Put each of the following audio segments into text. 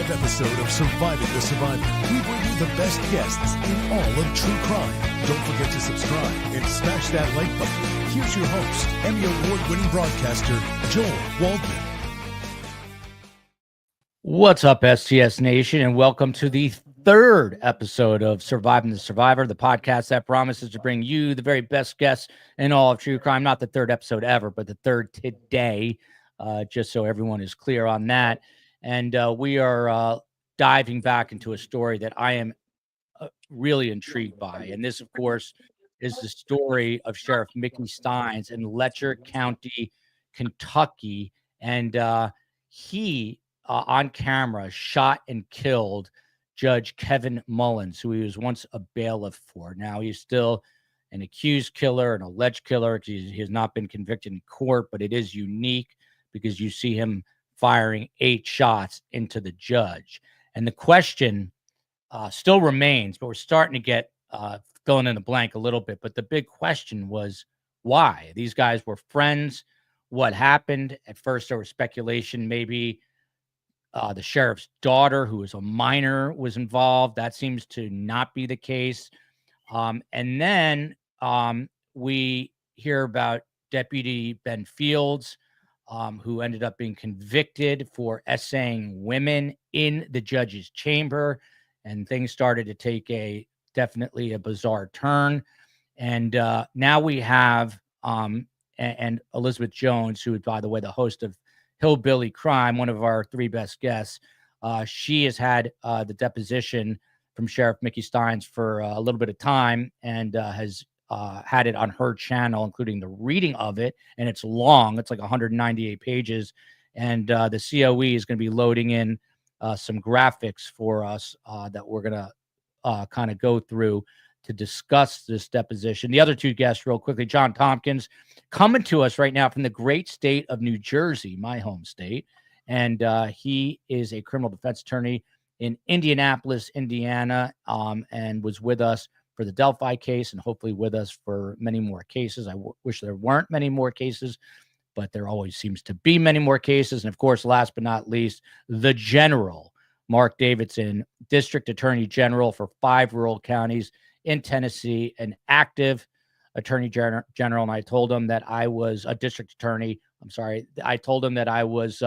third episode of Surviving the Survivor. We bring you the best guests in all of true crime. Don't forget to subscribe and smash that like button. Here's your host, Emmy Award-winning broadcaster, Joel Waldman. What's up, STS Nation, and welcome to the third episode of Surviving the Survivor, the podcast that promises to bring you the very best guests in all of true crime. Not the third episode ever, but the third today, just so everyone is clear on that. And we are diving back into a story that I am really intrigued by. And this, of course, is the story of Sheriff Mickey Steins in Letcher County, Kentucky. And he, on camera, shot and killed Judge Kevin Mullins, who he was once a bailiff for. Now he's still an accused killer, an alleged killer. He has not been convicted in court, but it is unique because you see him firing 8 shots into the judge. And the question still remains, but we're starting to get filling in the blank a little bit. But the big question was, why? These guys were friends. What happened? At first, there was speculation maybe the sheriff's daughter, who was a minor, was involved. That seems to not be the case. And then we hear about Deputy Ben Fields, who ended up being convicted for essaying women in the judge's chamber. And things started to take definitely a bizarre turn. And now we have and Elizabeth Jones, who is, by the way, the host of Hillbilly Crime, one of our 3 best guests. She has had the deposition from Sheriff Mickey Steins for a little bit of time and has had it on her channel, including the reading of it. And it's long. It's like 198 pages. And the COE is going to be loading in some graphics for us that we're going to kind of go through to discuss this deposition. The other 2 guests, real quickly, John Tompkins, coming to us right now from the great state of New Jersey, my home state. And he is a criminal defense attorney in Indianapolis, Indiana, and was with us for the Delphi case and hopefully with us for many more cases. I wish there weren't many more cases, but there always seems to be many more cases. And of course, last but not least, the General, Mark Davidson, District Attorney General for 5 rural counties in Tennessee, an active attorney general. And I told him that I was a district attorney. I'm sorry. I told him that I was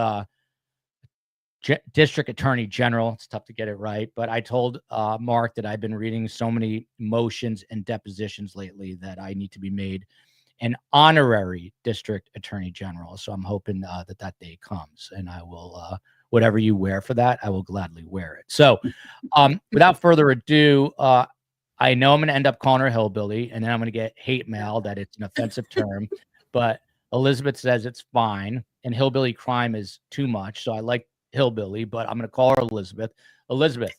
district attorney general. It's tough to get it right. But I told Mark that I've been reading so many motions and depositions lately that I need to be made an honorary district attorney general. So I'm hoping that day comes, and I will, whatever you wear for that, I will gladly wear it. So without further ado, I know I'm going to end up calling her Hillbilly, and then I'm going to get hate mail that it's an offensive term, but Elizabeth says it's fine, and Hillbilly crime is too much, so I like Hillbilly, but I'm going to call her Elizabeth. Elizabeth,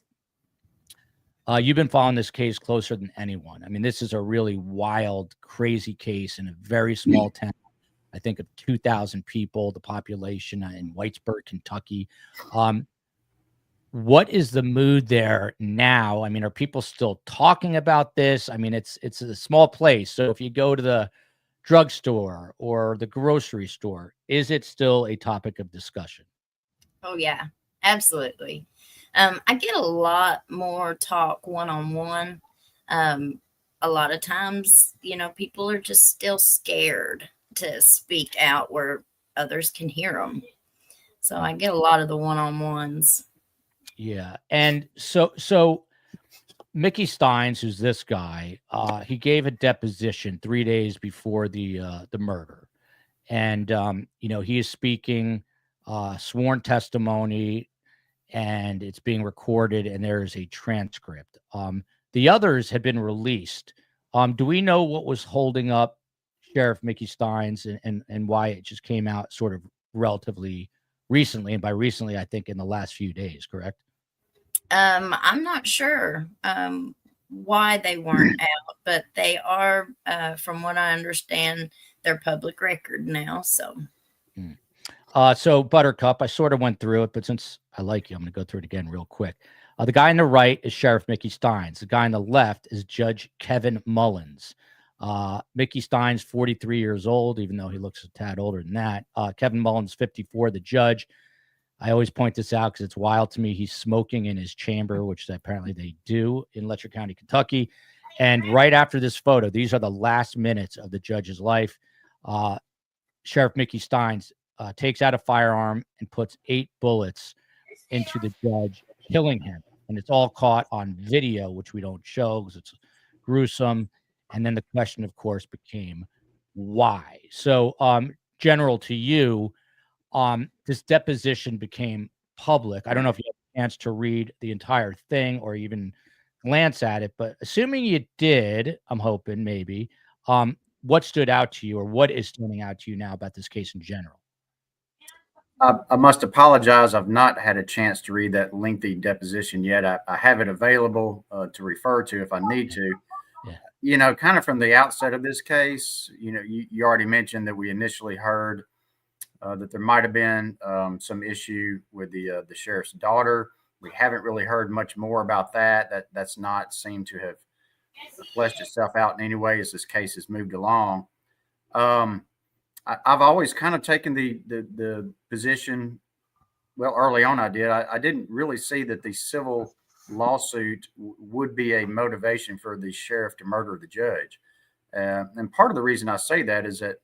you've been following this case closer than anyone. I mean, this is a really wild, crazy case in a very small town, I think of 2,000 people, the population in Whitesburg, Kentucky. What is the mood there now? I mean, are people still talking about this? I mean, it's a small place. So if you go to the drugstore or the grocery store, is it still a topic of discussion? Oh, yeah, absolutely. I get a lot more talk one-on-one. A lot of times, people are just still scared to speak out where others can hear them. So I get a lot of the one-on-ones. Yeah. And so Mickey Steins, who's this guy, he gave a deposition 3 days before the murder. And, he is speaking sworn testimony, and it's being recorded, and there is a transcript. The others had been released. Do we know what was holding up Sheriff Mickey Steins and why it just came out sort of relatively recently? And by recently, I think in the last few days, correct? I'm not sure why they weren't out, but they are, from what I understand, they're public record now. So, so Buttercup, I sort of went through it, but since I like you, I'm going to go through it again real quick. The guy on the right is Sheriff Mickey Steins. The guy on the left is Judge Kevin Mullins. Mickey Steins, 43 years old, even though he looks a tad older than that. Kevin Mullins, 54, the judge. I always point this out because it's wild to me. He's smoking in his chamber, which apparently they do in Letcher County, Kentucky. And right after this photo, these are the last minutes of the judge's life. Sheriff Mickey Steins takes out a firearm and puts 8 bullets into the judge, killing him. And it's all caught on video, which we don't show because it's gruesome. And then the question, of course, became why. So, General, to you, this deposition became public. I don't know if you had a chance to read the entire thing or even glance at it, but assuming you did, I'm hoping maybe, what stood out to you or what is standing out to you now about this case in general? I must apologize. I've not had a chance to read that lengthy deposition yet. I have it available to refer to if I need to. Yeah. Kind of from the outset of this case, you already mentioned that we initially heard that there might have been some issue with the sheriff's daughter. We haven't really heard much more about that. That's not seemed to have fleshed itself out in any way as this case has moved along. I've always kind of taken the position, well, early on I did. I didn't really see that the civil lawsuit would be a motivation for the sheriff to murder the judge. And part of the reason I say that is that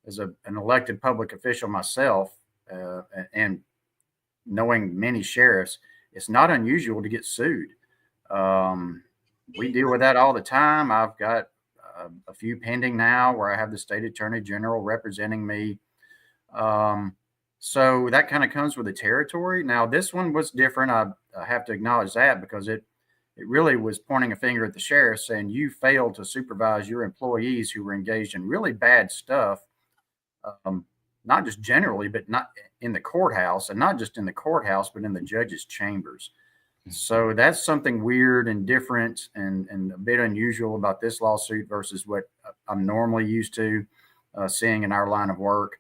as an elected public official myself, and knowing many sheriffs, it's not unusual to get sued. We deal with that all the time. I've got a few pending now where I have the state attorney general representing me. So that kind of comes with the territory. Now, this one was different. I have to acknowledge that because it really was pointing a finger at the sheriff saying you failed to supervise your employees who were engaged in really bad stuff. Not just generally, but not in the courthouse, and not just in the courthouse, but in the judge's chambers. So that's something weird and different and a bit unusual about this lawsuit versus what I'm normally used to seeing in our line of work.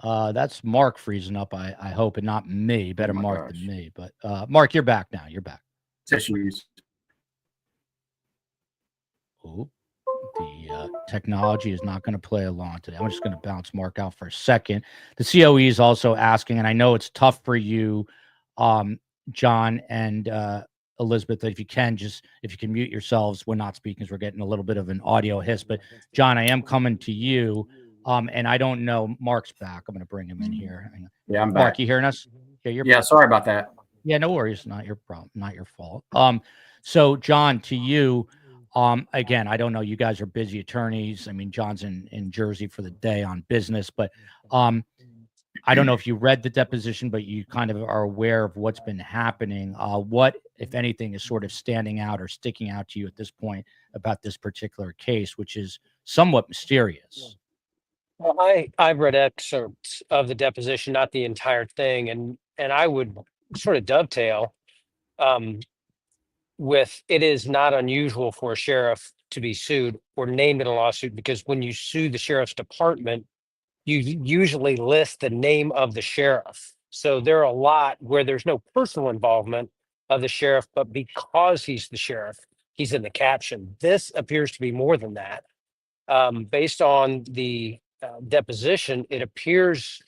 That's Mark freezing up, I hope, and not me. Better Mark than me. But Mark, you're back now. You're back. Issues. Oh, the technology is not going to play along today. I'm just going to bounce Mark out for a second. The COE is also asking, and I know it's tough for you, John and Elizabeth, if you can mute yourselves when not speaking, because we're getting a little bit of an audio hiss. But John, I am coming to you. And I don't know, Mark's back. I'm going to bring him in here. Yeah, I'm back. Mark, you hearing us? Yeah, sorry about that. Yeah, no worries. Not your problem. Not your fault. So John, to you, again, I don't know. You guys are busy attorneys. I mean, John's in Jersey for the day on business, but I don't know if you read the deposition, but you kind of are aware of what's been happening. What, if anything, is sort of standing out or sticking out to you at this point about this particular case, which is somewhat mysterious? Well, I've read excerpts of the deposition, not the entire thing, and I would sort of dovetail with it is not unusual for a sheriff to be sued or named in a lawsuit, because when you sue the sheriff's department, you usually list the name of the sheriff. So there are a lot where there's no personal involvement of the sheriff, but because he's the sheriff, he's in the caption. This appears to be more than that. Based on the deposition, it appears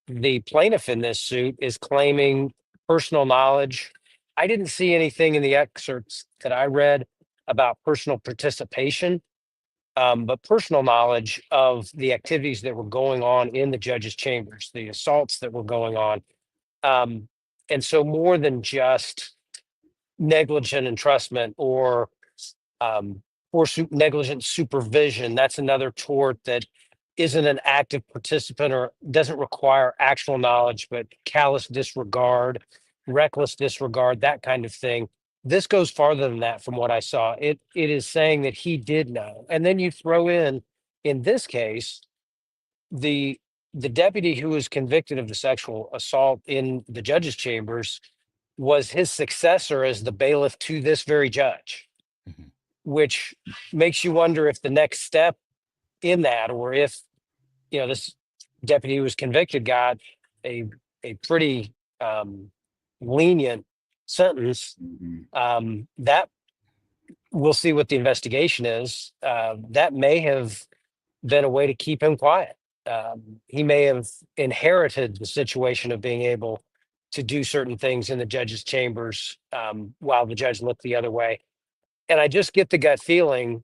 the plaintiff in this suit is claiming personal knowledge. I didn't see anything in the excerpts that I read about personal participation, but personal knowledge of the activities that were going on in the judge's chambers, the assaults that were going on. And so more than just negligent entrustment or negligent supervision, that's another tort that isn't an active participant or doesn't require actual knowledge, but callous disregard, reckless disregard, that kind of thing. This goes farther than that from what I saw. It is saying that he did know. And then you throw in this case, the deputy who was convicted of the sexual assault in the judge's chambers was his successor as the bailiff to this very judge, which makes you wonder if the next step in that, or if, this deputy who was convicted got a pretty lenient sentence. That we'll see what the investigation is. That may have been a way to keep him quiet. He may have inherited the situation of being able to do certain things in the judge's chambers while the judge looked the other way. And I just get the gut feeling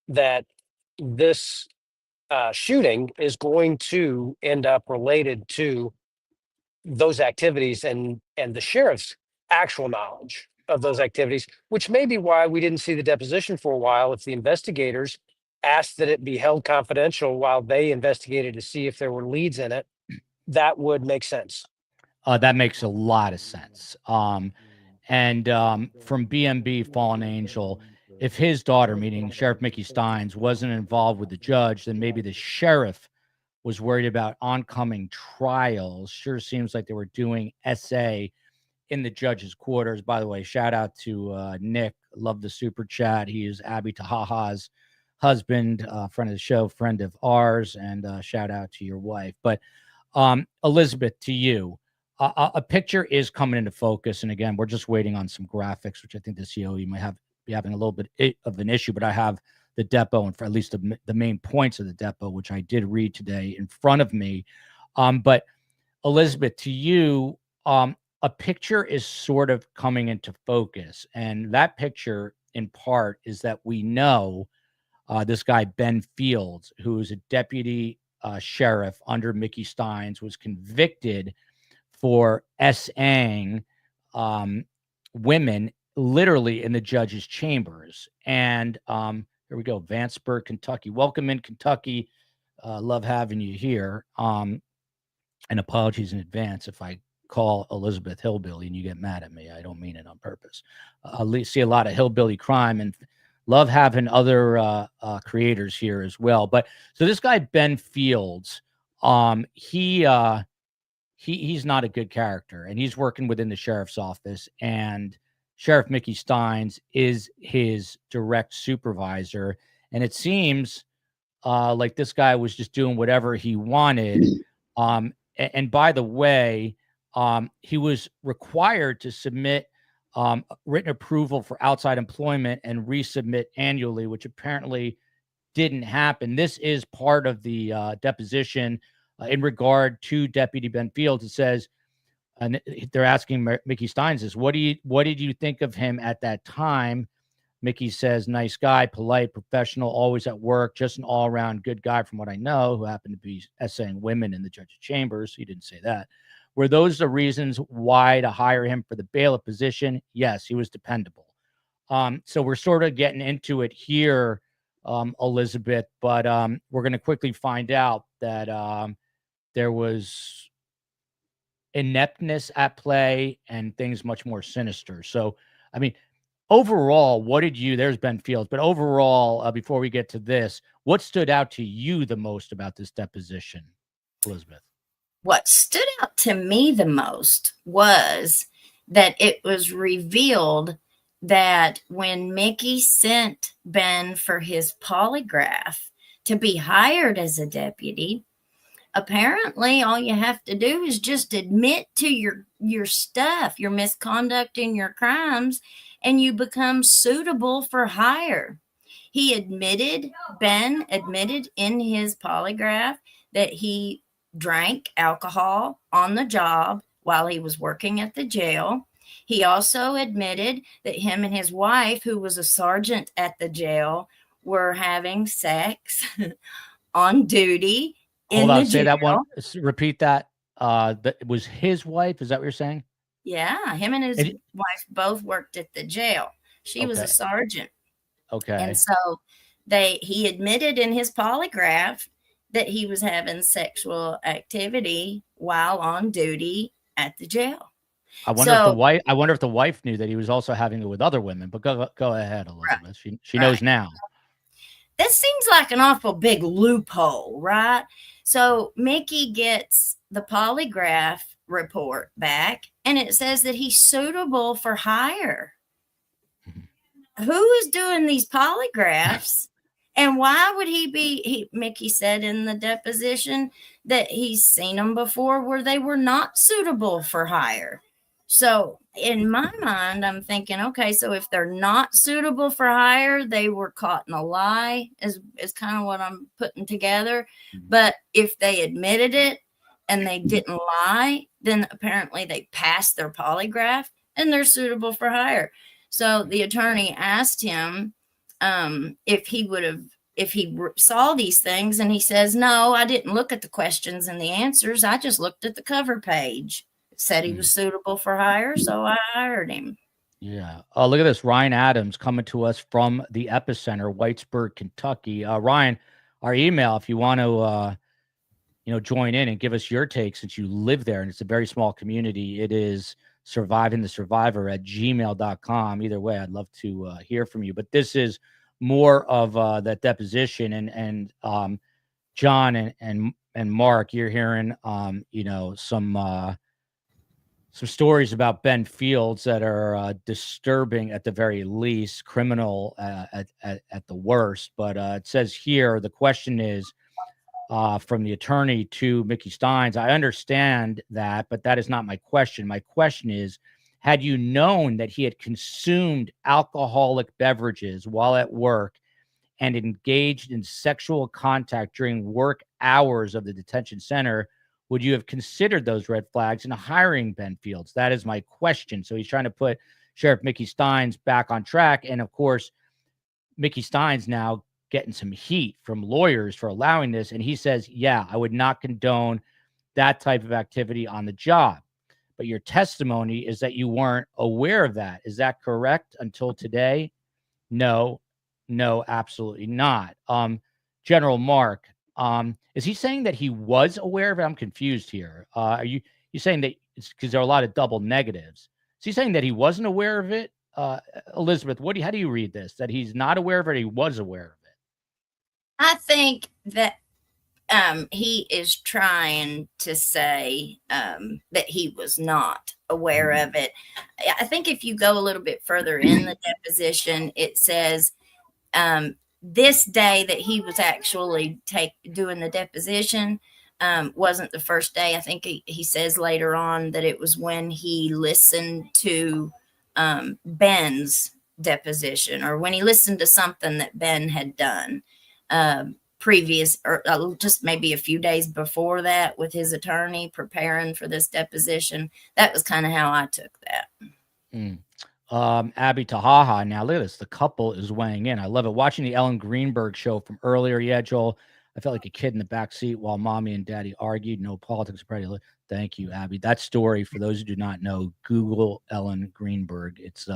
that this shooting is going to end up related to those activities and the sheriff's actual knowledge of those activities, which may be why we didn't see the deposition for a while. If the investigators asked that it be held confidential while they investigated to see if there were leads in it, that would make sense. That makes a lot of sense. And from BMB Fallen Angel, if his daughter, meaning Sheriff Mickey Steins, wasn't involved with the judge, then maybe the sheriff was worried about oncoming trials. Sure seems like they were doing SA in the judge's quarters. By the way, shout out to Nick. Love the super chat. He is Abby Tahaha's husband, friend of the show, friend of ours, and shout out to your wife. But Elizabeth, to you, a picture is coming into focus. And again, we're just waiting on some graphics, which I think the COE might be having a little bit of an issue, but I have the depo and for at least the main points of the depo, which I did read today in front of me. But Elizabeth, to you, a picture is sort of coming into focus. And that picture in part is that we know this guy, Ben Fields, who is a deputy sheriff under Mickey Steins, was convicted for SAing women literally in the judge's chambers. And here we go, Vanceburg, Kentucky. Welcome in, Kentucky. Love having you here. And apologies in advance if I call Elizabeth Hillbilly and you get mad at me. I don't mean it on purpose. I see a lot of hillbilly crime and love having other creators here as well. But so this guy, Ben Fields, he's not a good character, and he's working within the sheriff's office, and Sheriff Mickey Steins is his direct supervisor. And it seems like this guy was just doing whatever he wanted. And by the way, he was required to submit written approval for outside employment and resubmit annually, which apparently didn't happen. This is part of the deposition in regard to Deputy Ben Fields. It says, and they're asking Mickey Steins this, what did you think of him at that time? Mickey says, nice guy, polite, professional, always at work, just an all-around good guy from what I know, who happened to be essaying women in the judge's chambers. He didn't say that. Were those the reasons why to hire him for the bailiff position? Yes, he was dependable. So we're sort of getting into it here, Elizabeth, but we're going to quickly find out that there was ineptness at play and things much more sinister. So, I mean, overall, there's Ben Fields, but overall, before we get to this, what stood out to you the most about this deposition, Elizabeth? What stood out to me the most was that it was revealed that when Mickey sent Ben for his polygraph to be hired as a deputy, apparently all you have to do is just admit to your stuff, your misconduct and your crimes, and you become suitable for hire. Ben admitted in his polygraph that he drank alcohol on the job while he was working at the jail. He also admitted that him and his wife, who was a sergeant at the jail, were having sex on duty. Hold on, say that one. Repeat that. That was his wife. Is that what you're saying? Yeah, him and his wife both worked at the jail. She was a sergeant. Okay. And so he admitted in his polygraph that he was having sexual activity while on duty at the jail. I wonder if the wife knew that he was also having it with other women. But go ahead, Elizabeth. Right. She knows now. That seems like an awful big loophole, right? So Mickey gets the polygraph report back, and it says that he's suitable for hire. Who is doing these polygraphs? And why would Mickey said in the deposition that he's seen them before where they were not suitable for hire. So in my mind, I'm thinking, okay, so if they're not suitable for hire, they were caught in a lie is kind of what I'm putting together. But if they admitted it and they didn't lie, then apparently they passed their polygraph and they're suitable for hire. So the attorney asked him if he saw these things, and he says, no, I didn't look at the questions and the answers. I just looked at the cover page. It said he was suitable for hire, so I hired him. Yeah. Look at this. Ryan Adams coming to us from the epicenter, Whitesburg, Kentucky. Ryan, our email, if you want to, join in and give us your take, since you live there and it's a very small community, it is survivingthesurvivor@gmail.com. Either way, I'd love to hear from you. But this is more of that deposition, and John and Mark, you're hearing some stories about Ben Fields that are disturbing at the very least, criminal at the worst. But it says here, the question is from the attorney to Mickey Steins. I understand that, but that is not my question. My question is, had you known that he had consumed alcoholic beverages while at work and engaged in sexual contact during work hours of the detention center, would you have considered those red flags in hiring Ben Fields? That is my question. So he's trying to put Sheriff Mickey Steins back on track. And of course, Mickey Steins now getting some heat from lawyers for allowing this. And he says, yeah, I would not condone that type of activity on the job. But your testimony is that you weren't aware of that. Is that correct until today? No, absolutely not. General Mark, is he saying that he was aware of it? I'm confused here. Are you saying that it's because there are a lot of double negatives? Is he saying that he wasn't aware of it? Elizabeth, how do you read this? That he's not aware of it, or he was aware of it? I think that he is trying to say that he was not aware of it. I think if you go a little bit further in the deposition, it says this day that he was actually doing the deposition wasn't the first day. I think he says later on that it was when he listened to Ben's deposition, or when he listened to something that Ben had done previous, or just maybe a few days before that, with his attorney preparing for this deposition. That was kind of how I took that. Abby Tahaha. Now look at this. The couple is weighing in. I love it. Watching the Ellen Greenberg show from earlier. Yeah, Joel, I felt like a kid in the back seat while mommy and daddy argued. No politics. Thank you, Abby. That story, for those who do not know, Google Ellen Greenberg. It's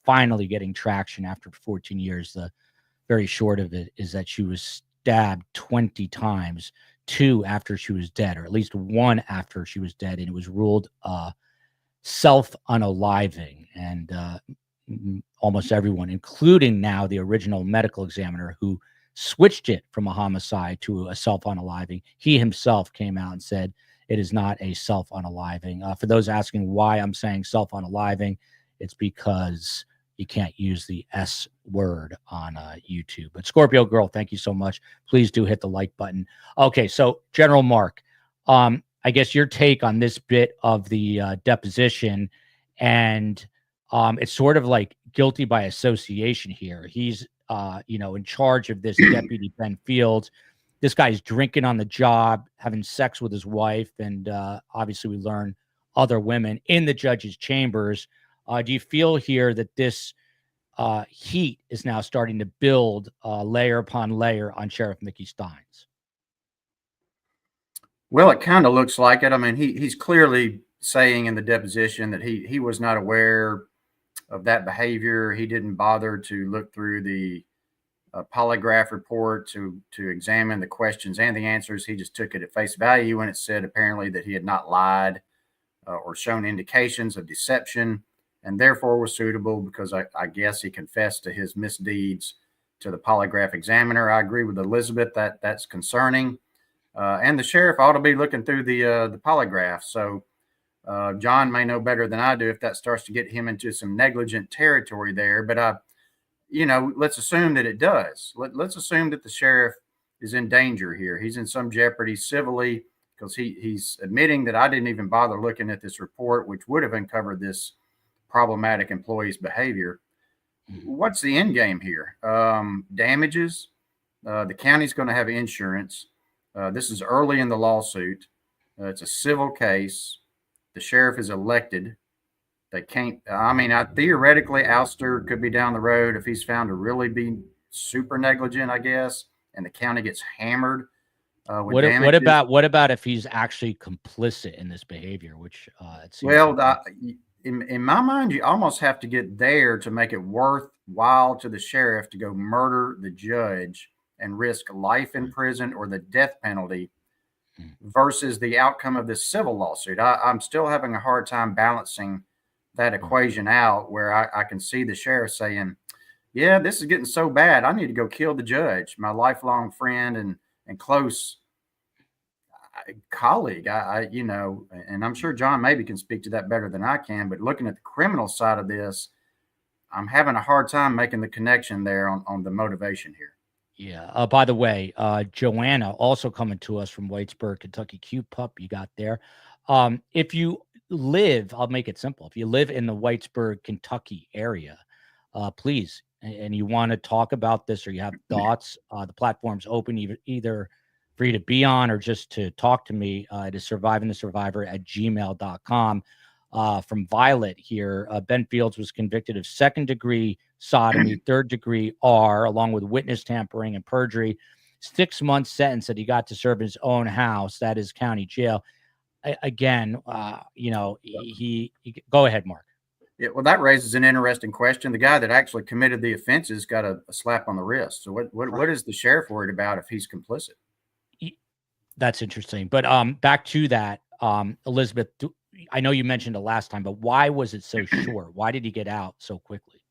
finally getting traction after 14 years. The very short of it is that she was stabbed 20 times, 2 after she was dead, or at least 1 after she was dead, and it was ruled self-unaliving. And almost everyone, including now the original medical examiner who switched it from a homicide to a self-unaliving, he himself came out and said it is not a self-unaliving. For those asking why I'm saying self-unaliving, it's because you can't use the S word on YouTube. But Scorpio Girl, thank you so much. Please do hit the like button. Okay, so General Mark, I guess your take on this bit of the deposition, and it's sort of like guilty by association here. He's, in charge of this deputy Ben Fields. This guy's drinking on the job, having sex with his wife, and obviously we learn other women in the judge's chambers. Do you feel here that this heat is now starting to build layer upon layer on Sheriff Mickey Steins? Well, it kind of looks like it. I mean, he's clearly saying in the deposition that he was not aware of that behavior. He didn't bother to look through the polygraph report to examine the questions and the answers. He just took it at face value, and it said apparently that he had not lied or shown indications of deception, and therefore was suitable because I guess he confessed to his misdeeds to the polygraph examiner. I agree with Elizabeth that that's concerning. And the sheriff ought to be looking through the polygraph. So John may know better than I do if that starts to get him into some negligent territory there. But, let's assume that it does. Let's assume that the sheriff is in danger here. He's in some jeopardy civilly because he's admitting that I didn't even bother looking at this report, which would have uncovered this problematic employee's behavior. What's the end game here? Damages. The county's going to have insurance. This is early in the lawsuit. It's a civil case. The sheriff is elected. They can't, theoretically, ouster could be down the road if he's found to really be super negligent, I guess, and the county gets hammered with damages. What about if he's actually complicit in this behavior, which it seems in my mind, you almost have to get there to make it worthwhile to the sheriff to go murder the judge and risk life in prison or the death penalty versus the outcome of this civil lawsuit. I'm still having a hard time balancing that equation out, where I can see the sheriff saying, yeah, this is getting so bad, I need to go kill the judge, my lifelong friend and close colleague. And I'm sure John maybe can speak to that better than I can, but looking at the criminal side of this, I'm having a hard time making the connection there on the motivation here. Yeah. By the way, Joanna also coming to us from Whitesburg, Kentucky. Cute pup you got there. If you live, I'll make it simple. If you live in the Whitesburg, Kentucky area, please, and you want to talk about this or you have thoughts, the platform's open either for you to be on or just to talk to me. It is survivingthesurvivor@gmail.com. From Violet here, Ben Fields was convicted of second-degree sodomy, third-degree R, along with witness tampering and perjury. 6 month sentence that he got to serve in his own house. That is county jail. Again, he go ahead, Mark. Yeah, well, that raises an interesting question. The guy that actually committed the offenses got a slap on the wrist. So what is the sheriff worried about if he's complicit? That's interesting. But back to that, Elizabeth, I know you mentioned it last time, but why was it so short? Why did he get out so quickly?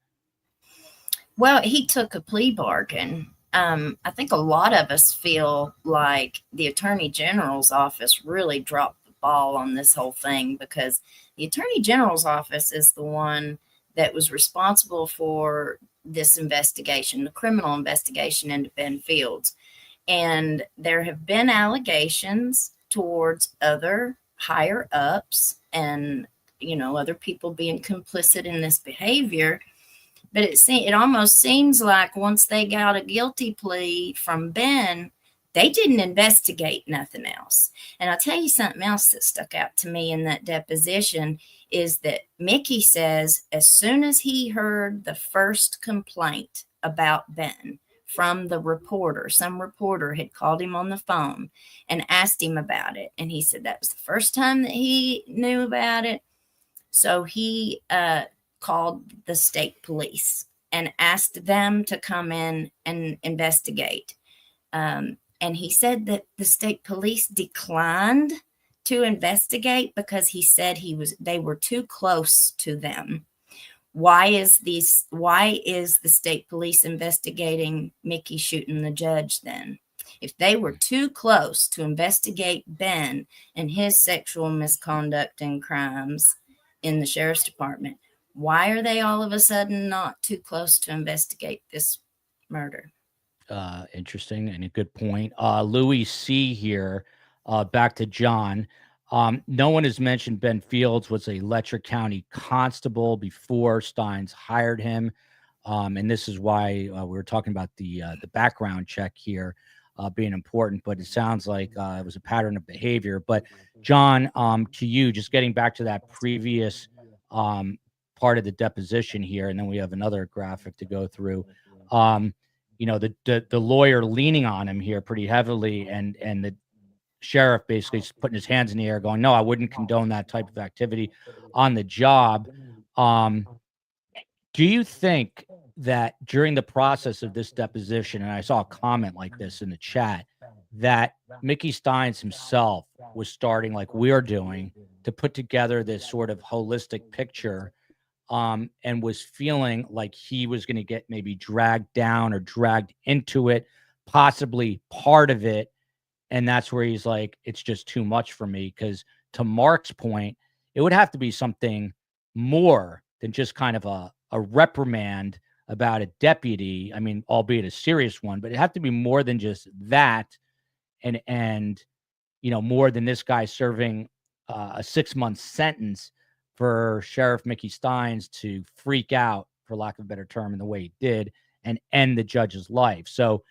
Well, he took a plea bargain. I think a lot of us feel like the Attorney General's office really dropped the ball on this whole thing, because the Attorney General's office is the one that was responsible for this investigation, the criminal investigation into Ben Fields. And there have been allegations towards other higher ups and, other people being complicit in this behavior. But it almost seems like once they got a guilty plea from Ben, they didn't investigate nothing else. And I'll tell you something else that stuck out to me in that deposition is that Mickey says as soon as he heard the first complaint about Ben from the reporter, some reporter had called him on the phone and asked him about it. And he said that was the first time that he knew about it. So he called the state police and asked them to come in and investigate. And he said that the state police declined to investigate because he said they were too close to them. Why is the state police investigating Mickey shooting the judge then? If they were too close to investigate Ben and his sexual misconduct and crimes in the sheriff's department, why are they all of a sudden not too close to investigate this murder? Interesting and a good point. Louis C here, back to John. No one has mentioned Ben Fields was a Letcher County constable before Steins hired him. And this is why we were talking about the background check here being important, but it sounds like it was a pattern of behavior. But John, to you, just getting back to that previous part of the deposition here, and then we have another graphic to go through. The lawyer leaning on him here pretty heavily, and the sheriff basically putting his hands in the air going, no, I wouldn't condone that type of activity on the job. Do you think that during the process of this deposition, and I saw a comment like this in the chat, that Mickey Steins himself was starting, like we're doing, to put together this sort of holistic picture, and was feeling like he was going to get maybe dragged down or dragged into it, possibly part of it? And that's where he's like, it's just too much for me. Because to Mark's point, it would have to be something more than just kind of a reprimand about a deputy. I mean, albeit a serious one, but it have to be more than just that. And more than this guy serving a 6-month sentence for Sheriff Mickey Steins to freak out, for lack of a better term, in the way he did and end the judge's life. So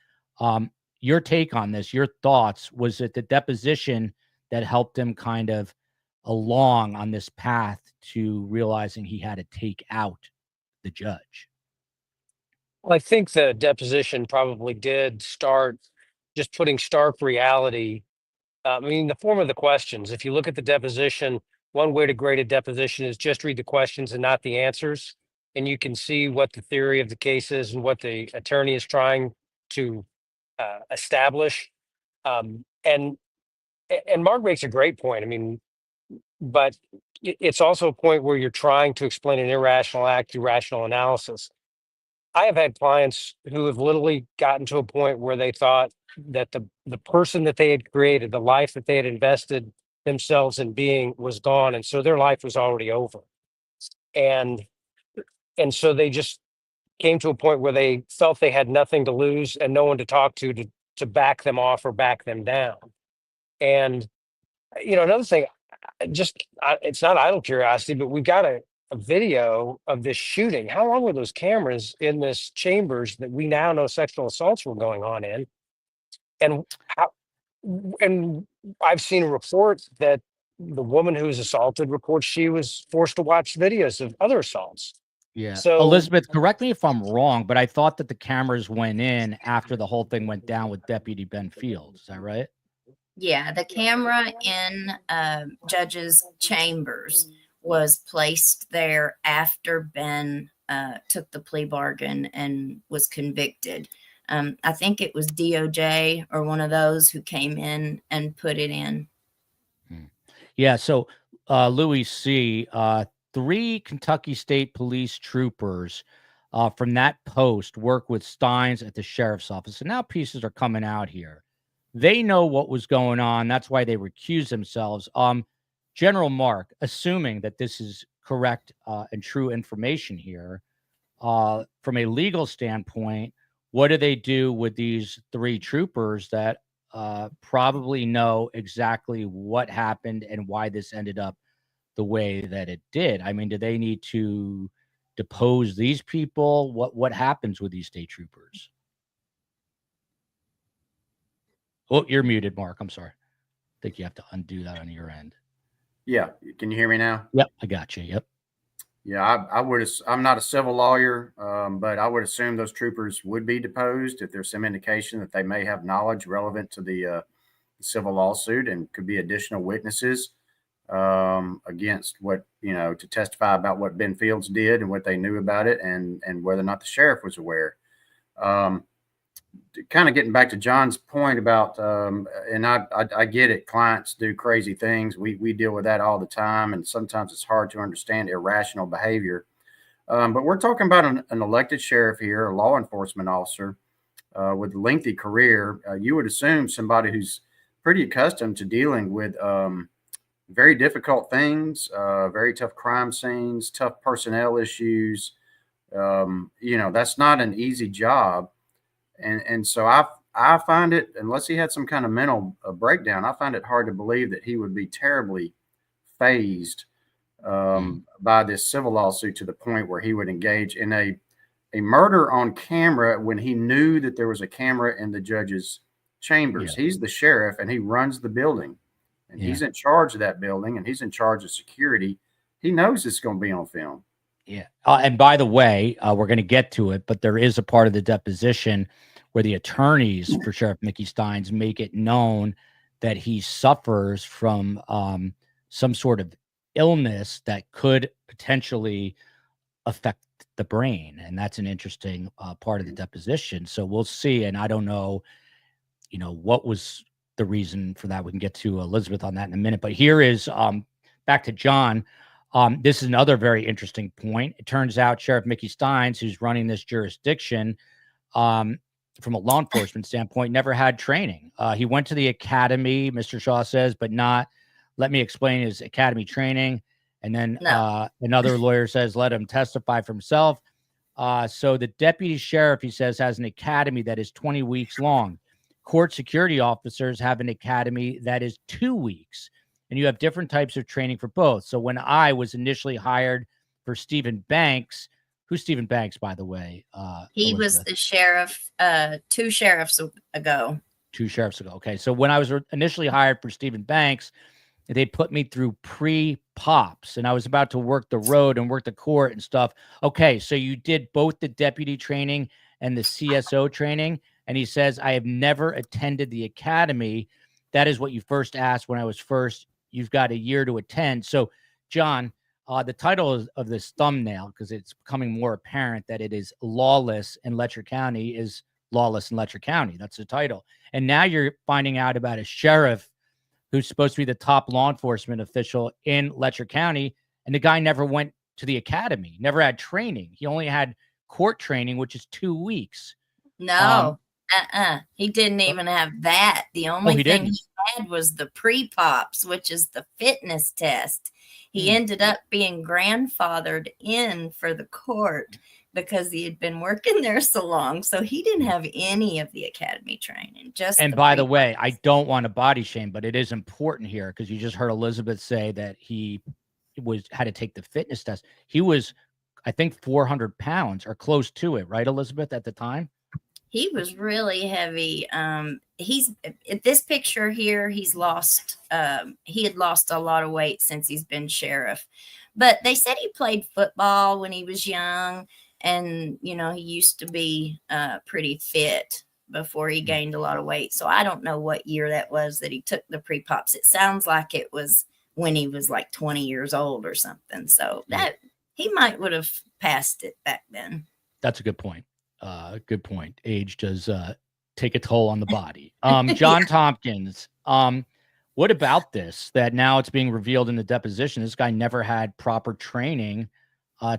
your take on this, your thoughts, was it the deposition that helped him kind of along on this path to realizing he had to take out the judge? Well, I think the deposition probably did start just putting stark reality. I mean, the form of the questions. If you look at the deposition, one way to grade a deposition is just read the questions and not the answers. And you can see what the theory of the case is and what the attorney is trying to establish. And Mark makes a great point. I mean, but it's also a point where you're trying to explain an irrational act through rational analysis. I have had clients who have literally gotten to a point where they thought that the person that they had created, the life that they had invested themselves in being, was gone, and so their life was already over. And so they just came to a point where they felt they had nothing to lose and no one to talk to back them off or back them down. And another thing, it's not idle curiosity, but we've got a video of this shooting. How long were those cameras in this chambers that we now know sexual assaults were going on in? And I've seen a report that the woman who was assaulted reports she was forced to watch videos of other assaults. Yeah. So Elizabeth, correct me if I'm wrong, but I thought that the cameras went in after the whole thing went down with Deputy Ben Fields. Is that right? Yeah, the camera in judges' chambers was placed there after Ben took the plea bargain and was convicted. I think it was DOJ or one of those who came in and put it in. Yeah. So Louis C., 3 Kentucky State Police troopers from that post work with Steins at the sheriff's office. And now pieces are coming out here. They know what was going on. That's why they recused themselves. General Mark, assuming that this is correct and true information here, from a legal standpoint, what do they do with these 3 troopers that probably know exactly what happened and why this ended up the way that it did? I mean, do they need to depose these people? What happens with these state troopers? Oh, you're muted, Mark. I'm sorry. I think you have to undo that on your end. Yeah. Can you hear me now? Yep, I got you. Yep. Yeah, I'm not a civil lawyer, but I would assume those troopers would be deposed if there's some indication that they may have knowledge relevant to the civil lawsuit and could be additional witnesses against what, to testify about what Ben Fields did and what they knew about it and whether or not the sheriff was aware. Kind of getting back to John's point about, and I get it, clients do crazy things. We deal with that all the time, and sometimes it's hard to understand irrational behavior. But we're talking about an elected sheriff here, a law enforcement officer with a lengthy career. You would assume somebody who's pretty accustomed to dealing with very difficult things, very tough crime scenes, tough personnel issues. That's not an easy job. And so I find it, unless he had some kind of mental breakdown, I find it hard to believe that he would be terribly fazed by this civil lawsuit to the point where he would engage in a murder on camera when he knew that there was a camera in the judge's chambers. Yeah. He's the sheriff and he runs the building and he's in charge of that building and he's in charge of security. He knows it's going to be on film. Yeah. And by the way, we're going to get to it, but there is a part of the deposition where the attorneys for Sheriff Mickey Steins make it known that he suffers from some sort of illness that could potentially affect the brain. And that's an interesting part of the deposition. So we'll see. And I don't know, what was the reason for that. We can get to Elizabeth on that in a minute. But here is back to John. This is another very interesting point. It turns out Sheriff Mickey Steins, who's running this jurisdiction, from a law enforcement standpoint, never had training. He went to the academy, Mr. Shaw says, but not, let me explain his academy training. And then another lawyer says, let him testify for himself. So the deputy sheriff, he says, has an academy that is 20 weeks long. court security officers have an academy that is 2 weeks, and you have different types of training for both. So when I was initially hired for Stephen Banks, who's Stephen Banks, by the way? He was Elizabeth? the sheriff 2 sheriffs ago. 2 sheriffs ago. Okay. So when I was initially hired for Stephen Banks, they put me through pre-pops, and I was about to work the road and work the court and stuff. Okay. So you did both the deputy training and the CSO training. And he says, I have never attended the academy. That is what you first asked when I was first. You've got a year to attend. So, John, the title of this thumbnail, because it's becoming more apparent that it is lawless in Letcher County, is lawless in Letcher County. That's the title. And now you're finding out about a sheriff who's supposed to be the top law enforcement official in Letcher County. And the guy never went to the academy, never had training. He only had court training, which is 2 weeks. No, he didn't even have that. The only thing he had was the pre-pops, which is the fitness test. He ended up being grandfathered in for the court because he had been working there so long. So he didn't have any of the academy training. And by the way, I don't want to body shame, but it is important here because you just heard Elizabeth say that he had to take the fitness test. He was, I think, 400 pounds or close to it, right, Elizabeth, at the time? He was really heavy. He's in this picture here. He's lost. He had lost a lot of weight since he's been sheriff. But they said he played football when he was young, and he used to be pretty fit before he gained a lot of weight. So I don't know what year that was that he took the pre-pops. It sounds like it was when he was like 20 years old or something. So that he might would have passed it back then. That's a good point. Good point. Age does take a toll on the body. John Tompkins, what about this, that now it's being revealed in the deposition? This guy never had proper training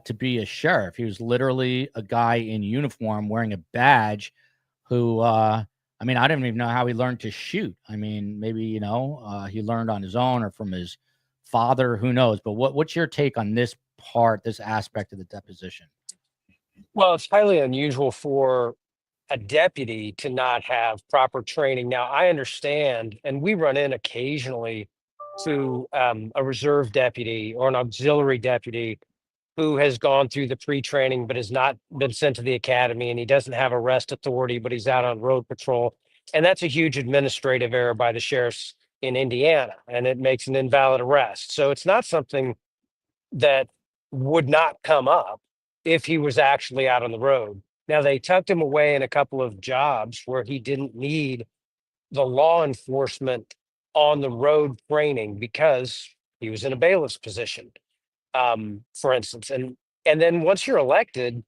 to be a sheriff. He was literally a guy in uniform wearing a badge who, I don't even know how he learned to shoot. I mean, maybe, he learned on his own or from his father, who knows? But what's your take on this part, this aspect of the deposition? Well, it's highly unusual for a deputy to not have proper training. Now, I understand, and we run in occasionally to a reserve deputy or an auxiliary deputy who has gone through the pre-training but has not been sent to the academy, and he doesn't have arrest authority, but he's out on road patrol. And that's a huge administrative error by the sheriffs in Indiana, and it makes an invalid arrest. So it's not something that would not come up if he was actually out on the road. Now, they tucked him away in a couple of jobs where he didn't need the law enforcement on the road training because he was in a bailiff's position, for instance. And then once you're elected,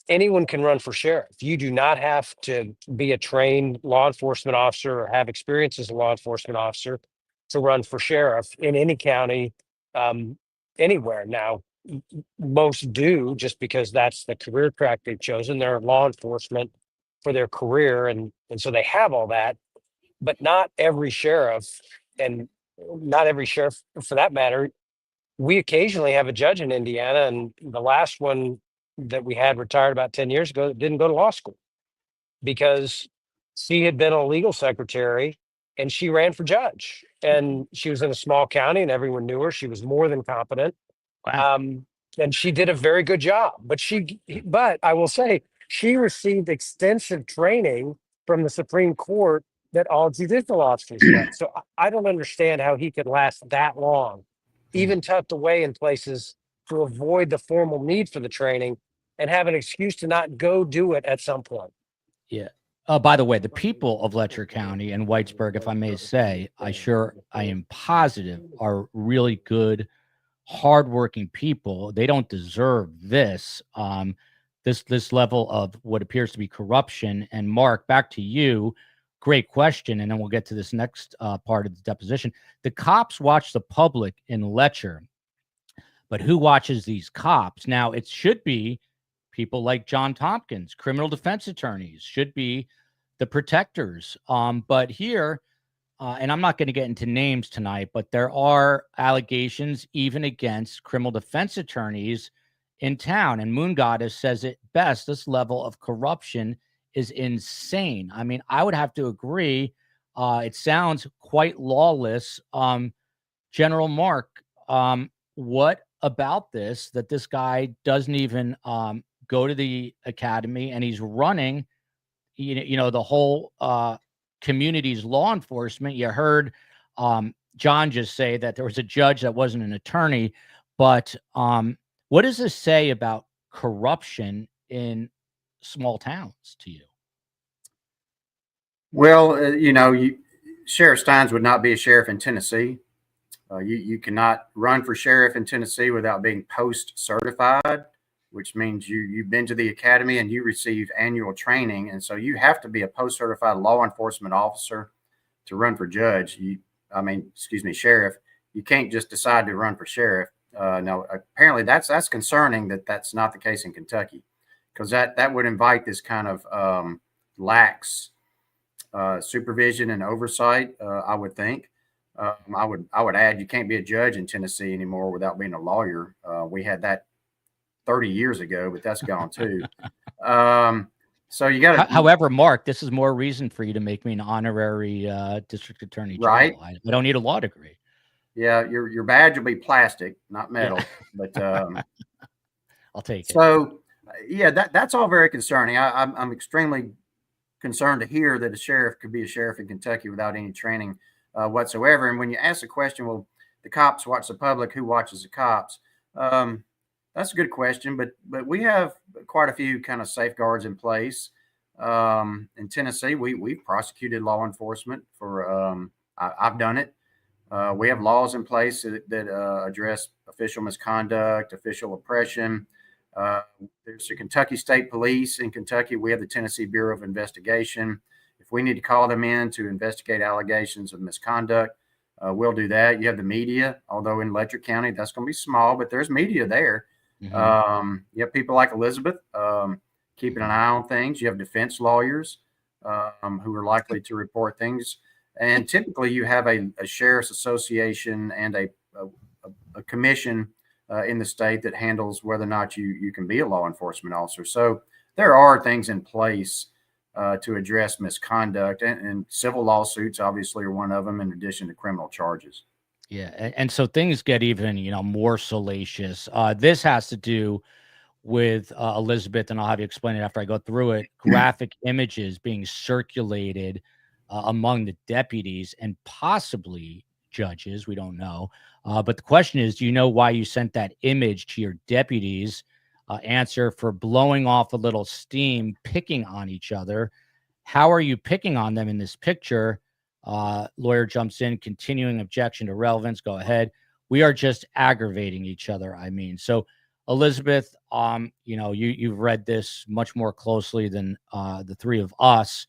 anyone can run for sheriff. You do not have to be a trained law enforcement officer or have experience as a law enforcement officer to run for sheriff in any county, anywhere. Now, most do, just because that's the career track they've chosen. They're law enforcement for their career, and so they have all that. But not every sheriff, and not every sheriff for that matter. We occasionally have a judge in Indiana, and the last one that we had retired about 10 years ago didn't go to law school because she had been a legal secretary and she ran for judge, and she was in a small county and everyone knew her. She was more than competent. Wow. And she did a very good job, but I will say she received extensive training from the Supreme Court that all judicial officers get. So I don't understand how he could last that long, even tucked away in places to avoid the formal need for the training and have an excuse to not go do it at some point. Yeah. By the way, the people of Letcher County and Whitesburg, if I may say, I am positive, are really good, hardworking people. They don't deserve this, this level of what appears to be corruption. And Mark, back to you. Great question. And then we'll get to this next part of the deposition. The cops watch the public in Letcher, but who watches these cops? Now, it should be people like John Tompkins, criminal defense attorneys, should be the protectors. But here, and I'm not going to get into names tonight, but there are allegations even against criminal defense attorneys in town. And Moon Goddess says it best, this level of corruption is insane. I mean, I would have to agree. It sounds quite lawless. General Mark, what about this that this guy doesn't even go to the academy, and he's running, the whole community's law enforcement? You heard John just say that there was a judge that wasn't an attorney, but what does this say about corruption in small towns to you? Well, Sheriff Steins would not be a sheriff in Tennessee. You cannot run for sheriff in Tennessee without being post certified, which means you've been to the academy and you receive annual training. And so you have to be a post certified law enforcement officer to run for judge. Sheriff. You can't just decide to run for sheriff. No, apparently that's concerning that that's not the case in Kentucky, because that would invite this kind of lax supervision and oversight. I would think. I would add, you can't be a judge in Tennessee anymore without being a lawyer. We had that 30 years ago, but that's gone too. So you got to. However, Mark, this is more reason for you to make me an honorary district attorney general. Right. I don't need a law degree. Yeah, your badge will be plastic, not metal. Yeah. But I'll take it. So yeah, that's all very concerning. I'm extremely concerned to hear that a sheriff could be a sheriff in Kentucky without any training whatsoever. And when you ask the question, well, the cops watch the public, who watches the cops? That's a good question, but we have quite a few kind of safeguards in place. In Tennessee, we've prosecuted law enforcement for, I've done it. We have laws in place that address official misconduct, official oppression. There's the Kentucky State Police in Kentucky. We have the Tennessee Bureau of Investigation. If we need to call them in to investigate allegations of misconduct, we'll do that. You have the media, although in Letcher County, that's going to be small, but there's media there. Mm-hmm. You have people like Elizabeth keeping an eye on things. You have defense lawyers who are likely to report things. And typically you have a sheriff's association and a commission in the state that handles whether or not you can be a law enforcement officer. So there are things in place to address misconduct, and civil lawsuits obviously are one of them, in addition to criminal charges. Yeah. And so things get even, more salacious. This has to do with Elizabeth, and I'll have you explain it after I go through it. Graphic images being circulated among the deputies and possibly judges. We don't know. But the question is, do you know why you sent that image to your deputies? Answer: for blowing off a little steam, picking on each other. How are you picking on them in this picture? Lawyer jumps in, continuing objection to relevance. Go ahead. We are just aggravating each other. So Elizabeth, you've read this much more closely than the three of us.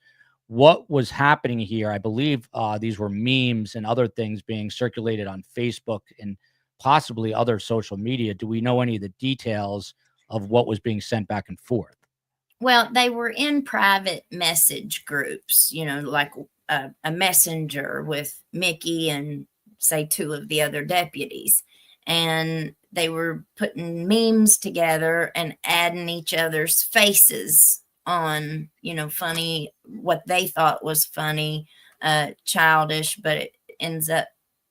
What was happening here? I believe these were memes and other things being circulated on Facebook and possibly other social media. Do we know any of the details of what was being sent back and forth? Well, they were in private message groups, like a messenger with Mickey and say two of the other deputies. And they were putting memes together and adding each other's faces on, funny, what they thought was funny, childish, but it ends up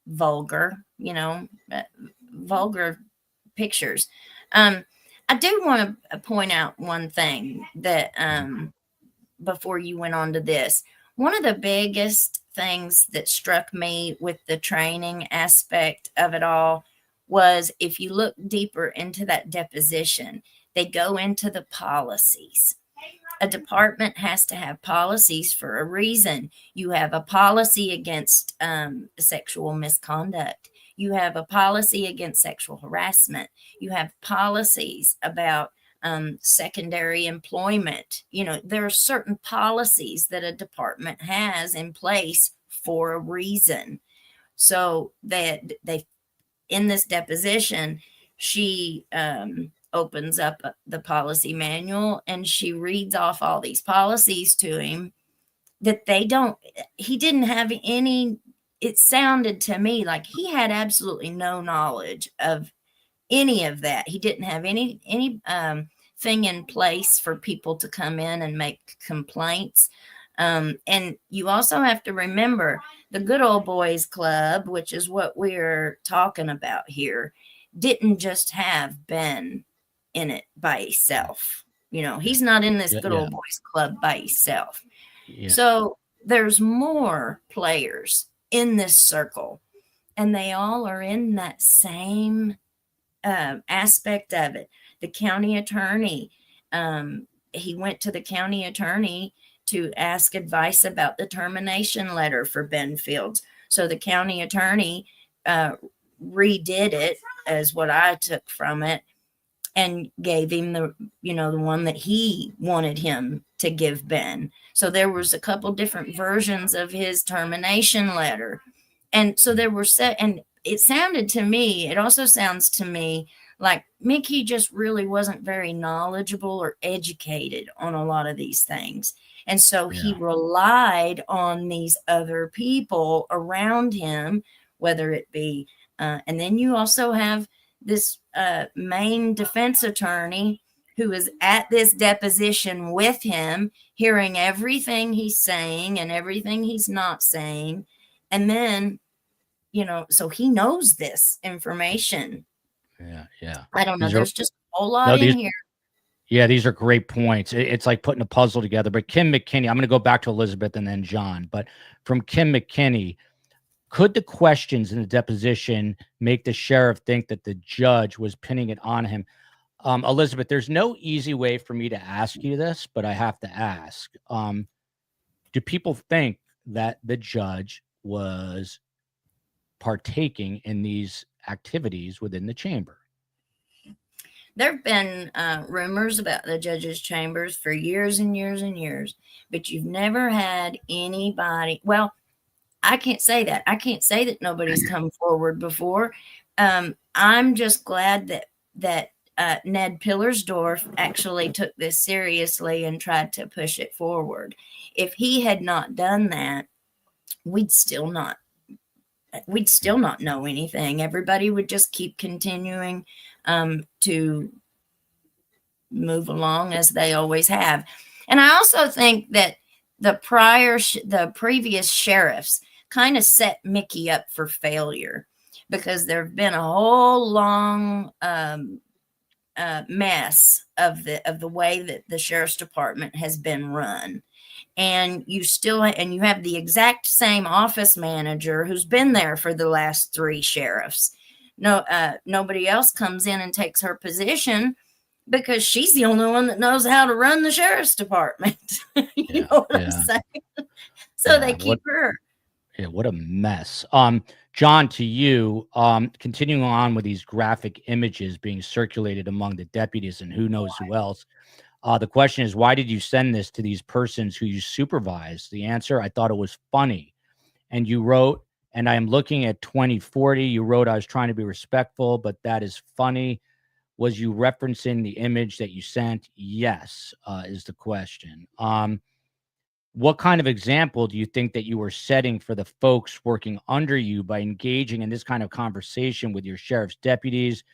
vulgar, vulgar pictures. I do want to point out one thing that before you went on to this. One of the biggest things that struck me with the training aspect of it all was, if you look deeper into that deposition, they go into the policies. A department has to have policies for a reason. You have a policy against sexual misconduct. You have a policy against sexual harassment. You have policies about secondary employment. There are certain policies that a department has in place for a reason. So that they, in this deposition, she opens up the policy manual and she reads off all these policies to him that he didn't have any. It sounded to me like he had absolutely no knowledge of any of that. He didn't have any thing in place for people to come in and make complaints. And you also have to remember the good old boys club, which is what we're talking about here, didn't just have Ben in it by himself. You know, he's not in this good old boys club by himself. Yeah. So there's more players in this circle, and they all are in that same aspect of it. The county attorney, he went to the county attorney to ask advice about the termination letter for Ben Fields. So the county attorney redid it, as what I took from it, and gave him the one that he wanted him to give Ben. So there was a couple different versions of his termination letter. And so there were and it also sounds to me like Mickey just really wasn't very knowledgeable or educated on a lot of these things. And so he relied on these other people around him, whether it be, and then you also have this main defense attorney who is at this deposition with him, hearing everything he's saying and everything he's not saying. And then, so he knows this information. Yeah. I don't know. There's just a whole lot in here. Yeah, these are great points. It's like putting a puzzle together. But Kim McKinney, I'm going to go back to Elizabeth and then John. But from Kim McKinney, could the questions in the deposition make the sheriff think that the judge was pinning it on him? Elizabeth, there's no easy way for me to ask you this, but I have to ask. Do people think that the judge was partaking in these activities within the chamber? There have been rumors about the judge's chambers for years and years and years, but you've never had anybody. Well, I can't say that. I can't say that nobody's come forward before. I'm just glad that Ned Pillersdorf actually took this seriously and tried to push it forward. If he had not done that, we'd still not know anything. Everybody would just keep continuing to move along as they always have. And I also think that the previous sheriffs kind of set Mickey up for failure, because there have been a whole long mess of the way that the sheriff's department has been run. And you have the exact same office manager who's been there for the last 3 sheriffs. Nobody else comes in and takes her position, because she's the only one that knows how to run the sheriff's department. You know what I'm saying? So they keep her. Yeah, what a mess. John, to you, continuing on with these graphic images being circulated among the deputies and who knows who else. The question is, why did you send this to these persons who you supervise? The answer, I thought it was funny. And you wrote, and I am looking at 2040. You wrote, I was trying to be respectful, but that is funny. Was you referencing the image that you sent? Yes, is the question. What kind of example do you think that you were setting for the folks working under you by engaging in this kind of conversation with your sheriff's deputies?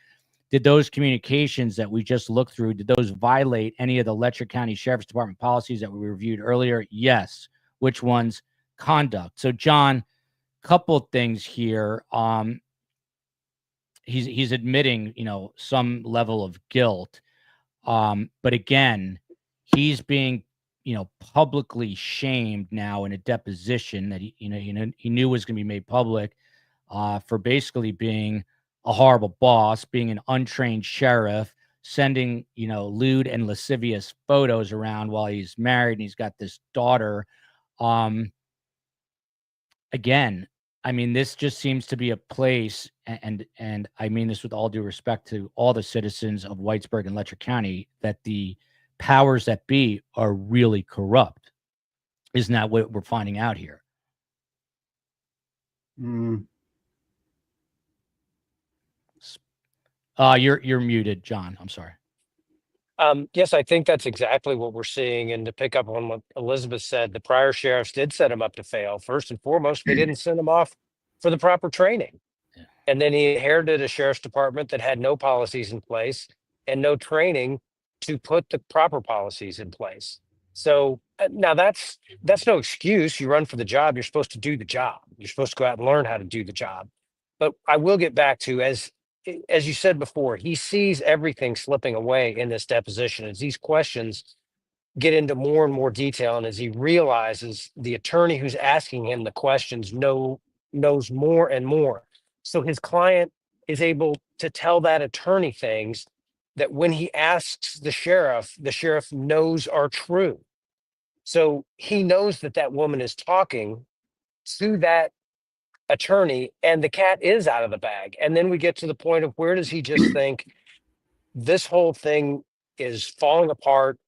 Did those communications that we just looked through, did those violate any of the Letcher County Sheriff's Department policies that we reviewed earlier? Yes. Which ones? Conduct. So, John, couple things here. He's admitting, some level of guilt. But again, he's being, publicly shamed now in a deposition that he knew was going to be made public, for basically being a horrible boss, being an untrained sheriff, sending, lewd and lascivious photos around while he's married and he's got this daughter. Again, I mean, this just seems to be a place, and I mean this with all due respect to all the citizens of Whitesburg and Letcher County, that the powers that be are really corrupt. Isn't that what we're finding out here? You're muted, John. I'm sorry. Yes, I think that's exactly what we're seeing. And to pick up on what Elizabeth said, the prior sheriffs did set him up to fail. First and foremost, they didn't send him off for the proper training. Yeah. And then he inherited a sheriff's department that had no policies in place and no training to put the proper policies in place. So now that's no excuse. You run for the job, you're supposed to do the job. You're supposed to go out and learn how to do the job. But I will get back to, as you said before, he sees everything slipping away in this deposition as these questions get into more and more detail, and as he realizes the attorney who's asking him the questions knows more and more. So his client is able to tell that attorney things that when he asks the sheriff knows are true. So he knows that that woman is talking to that attorney and the cat is out of the bag. And then we get to the point of, where does he just think this whole thing is falling apart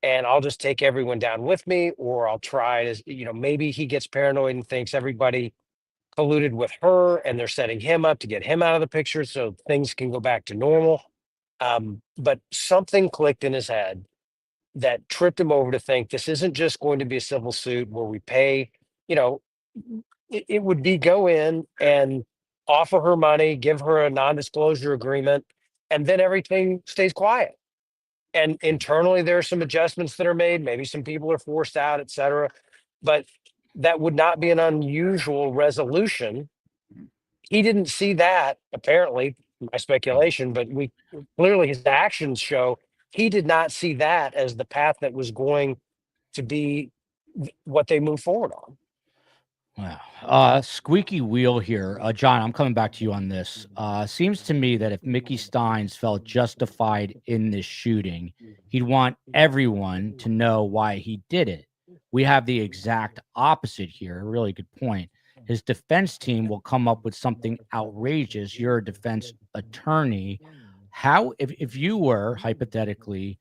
and I'll just take everyone down with me, or I'll try to, maybe he gets paranoid and thinks everybody colluded with her and they're setting him up to get him out of the picture so things can go back to normal. But something clicked in his head that tripped him over to think this isn't just going to be a civil suit where we pay, it would be go in and offer her money, give her a non-disclosure agreement, and then everything stays quiet. And internally, there are some adjustments that are made. Maybe some people are forced out, et cetera. But that would not be an unusual resolution. He didn't see that, apparently, my speculation, but clearly his actions show he did not see that as the path that was going to be what they move forward on. Wow. Squeaky wheel here. John, I'm coming back to you on this. Seems to me that if Mickey Steins felt justified in this shooting, he'd want everyone to know why he did it. We have the exact opposite here. A really good point. His defense team will come up with something outrageous. You're a defense attorney. How, if you were hypothetically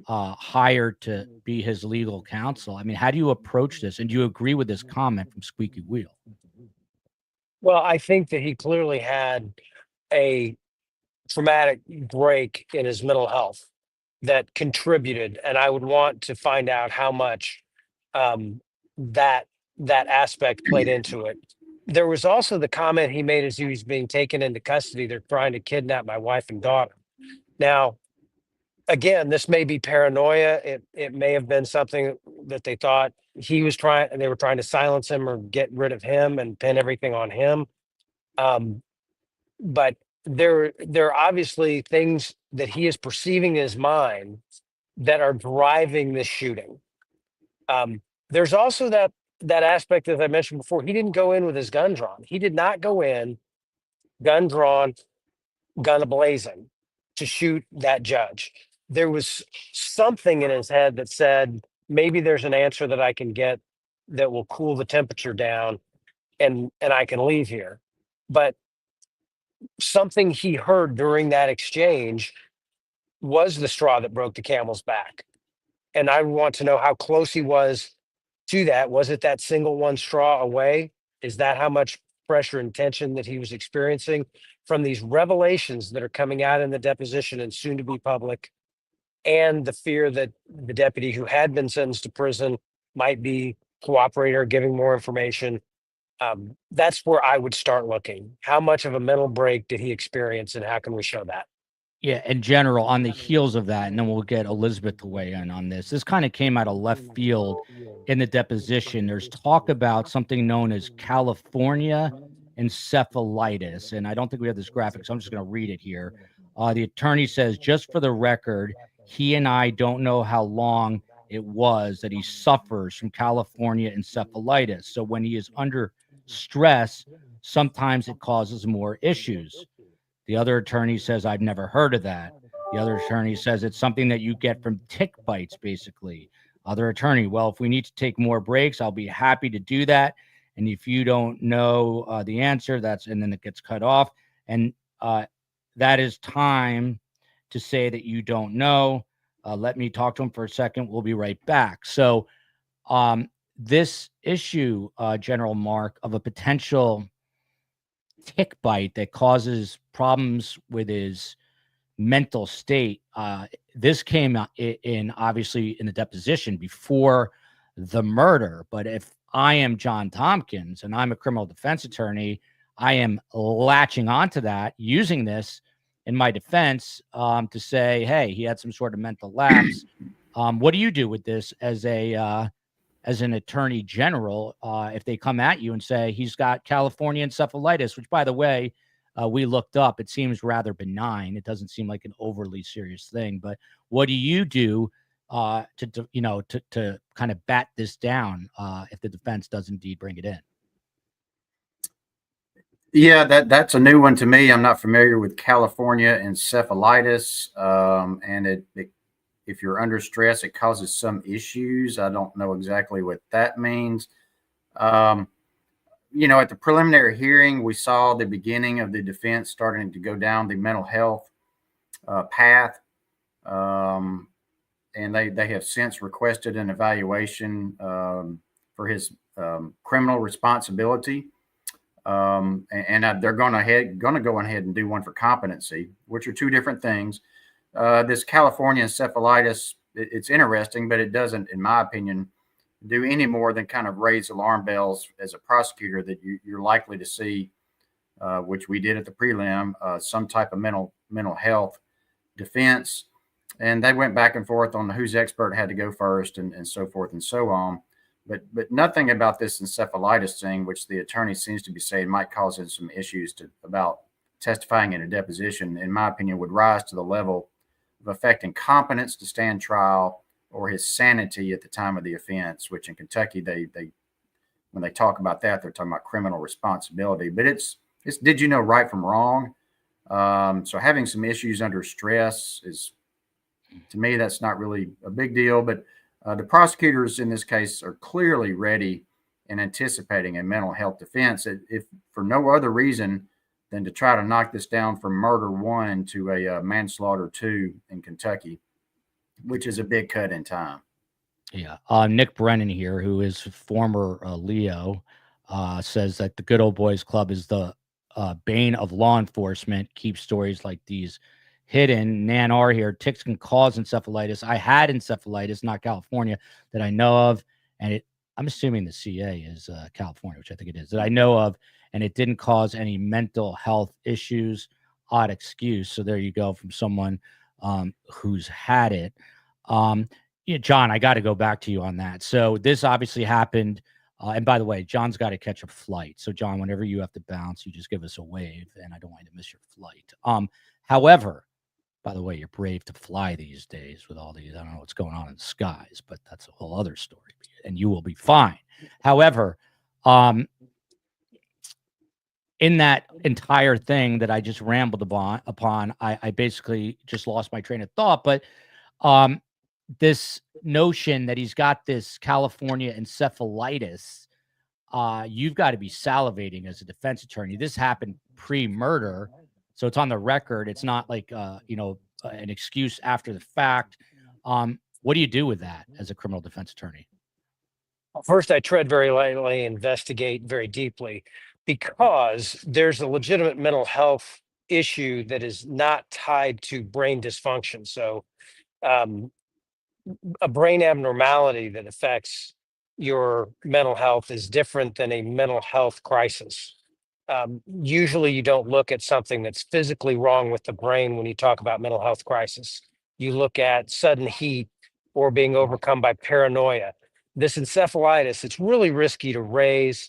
hired to be his legal counsel, I mean, how do you approach this? And do you agree with this comment from Squeaky Wheel? Well, I think that he clearly had a traumatic break in his mental health that contributed, and I would want to find out how much that aspect played into it. There was also the comment he made as he was being taken into custody. They're trying to kidnap my wife and daughter. Now, again, this may be paranoia. It may have been something that they thought they were trying to silence him or get rid of him and pin everything on him. But there are obviously things that he is perceiving in his mind that are driving this shooting. There's also that aspect, as I mentioned before, he didn't go in with his gun drawn. He did not go in, gun drawn, gun ablazing, to shoot that judge. There was something in his head that said, maybe there's an answer that I can get that will cool the temperature down and I can leave here. But something he heard during that exchange was the straw that broke the camel's back. And I want to know how close he was to that. Was it that single one straw away? Is that how much pressure and tension that he was experiencing from these revelations that are coming out in the deposition and soon to be public, and the fear that the deputy who had been sentenced to prison might be cooperating or giving more information? That's where I would start looking. How much of a mental break did he experience, and how can we show that? Yeah, in general, on the heels of that, and then we'll get Elizabeth to weigh in on this. This kind of came out of left field in the deposition. There's talk about something known as California encephalitis, and I don't think we have this graphic, so I'm just going to read it here. The attorney says, just for the record, he and I don't know how long it was that he suffers from California encephalitis. So when he is under stress, sometimes it causes more issues. The other attorney says, I've never heard of that. The other attorney says it's something that you get from tick bites, basically. Other attorney, well, if we need to take more breaks, I'll be happy to do that. And if you don't know the answer, and then it gets cut off. And that is time to say that you don't know. Let me talk to him for a second. We'll be right back. So this issue, General Mark, of a potential tick bite that causes problems with his mental state, this came in obviously in the deposition before the murder. But if I am John Tompkins and I'm a criminal defense attorney, I am latching onto that, using this in my defense to say, hey, he had some sort of mental lapse. What do you do with this as an attorney general if they come at you and say he's got California encephalitis, which, by the way, we looked up. It seems rather benign. It doesn't seem like an overly serious thing. But what do you do to kind of bat this down if the defense does indeed bring it in? Yeah, that's a new one to me. I'm not familiar with California encephalitis, and if you're under stress, it causes some issues. I don't know exactly what that means. At the preliminary hearing, we saw the beginning of the defense starting to go down the mental health path, and they have since requested an evaluation for his criminal responsibility. They're going to go ahead and do one for competency, which are two different things. This California encephalitis, it's interesting, but it doesn't, in my opinion, do any more than kind of raise alarm bells as a prosecutor that you're likely to see, which we did at the prelim, some type of mental health defense. And they went back and forth on whose expert had to go first and so forth and so on. But nothing about this encephalitis thing, which the attorney seems to be saying might cause him some issues about testifying in a deposition, in my opinion, would rise to the level of affecting competence to stand trial or his sanity at the time of the offense, which in Kentucky, they when they talk about that, they're talking about criminal responsibility. But it's did you know right from wrong? So having some issues under stress is, to me, that's not really a big deal. But the prosecutors in this case are clearly ready and anticipating a mental health defense, if for no other reason than to try to knock this down from murder 1 to a manslaughter 2 in Kentucky, which is a big cut in time. Yeah. Nick Brennan here, who is former Leo, says that the Good Old Boys Club is the bane of law enforcement. Keep stories like these hidden. Nan R here, ticks can cause encephalitis. I had encephalitis, not California, that I know of. And I'm assuming the CA is California, which I think it is, that I know of. And it didn't cause any mental health issues. Odd excuse. So there you go from someone who's had it. John, I got to go back to you on that. So this obviously happened. And by the way, John's got to catch a flight. So John, whenever you have to bounce, you just give us a wave, and I don't want you to miss your flight. However, by the way, you're brave to fly these days with all these, I don't know what's going on in the skies, but that's a whole other story, and you will be fine. However, in that entire thing that I just rambled upon, I basically just lost my train of thought. But this notion that he's got this California encephalitis, you've got to be salivating as a defense attorney. This happened pre-murder, so it's on the record. It's not like an excuse after the fact. What do you do with that as a criminal defense attorney? First, I tread very lightly, investigate very deeply, because there's a legitimate mental health issue that is not tied to brain dysfunction. So a brain abnormality that affects your mental health is different than a mental health crisis. Usually you don't look at something that's physically wrong with the brain when you talk about mental health crisis. You look at sudden heat or being overcome by paranoia. This encephalitis, it's really risky to raise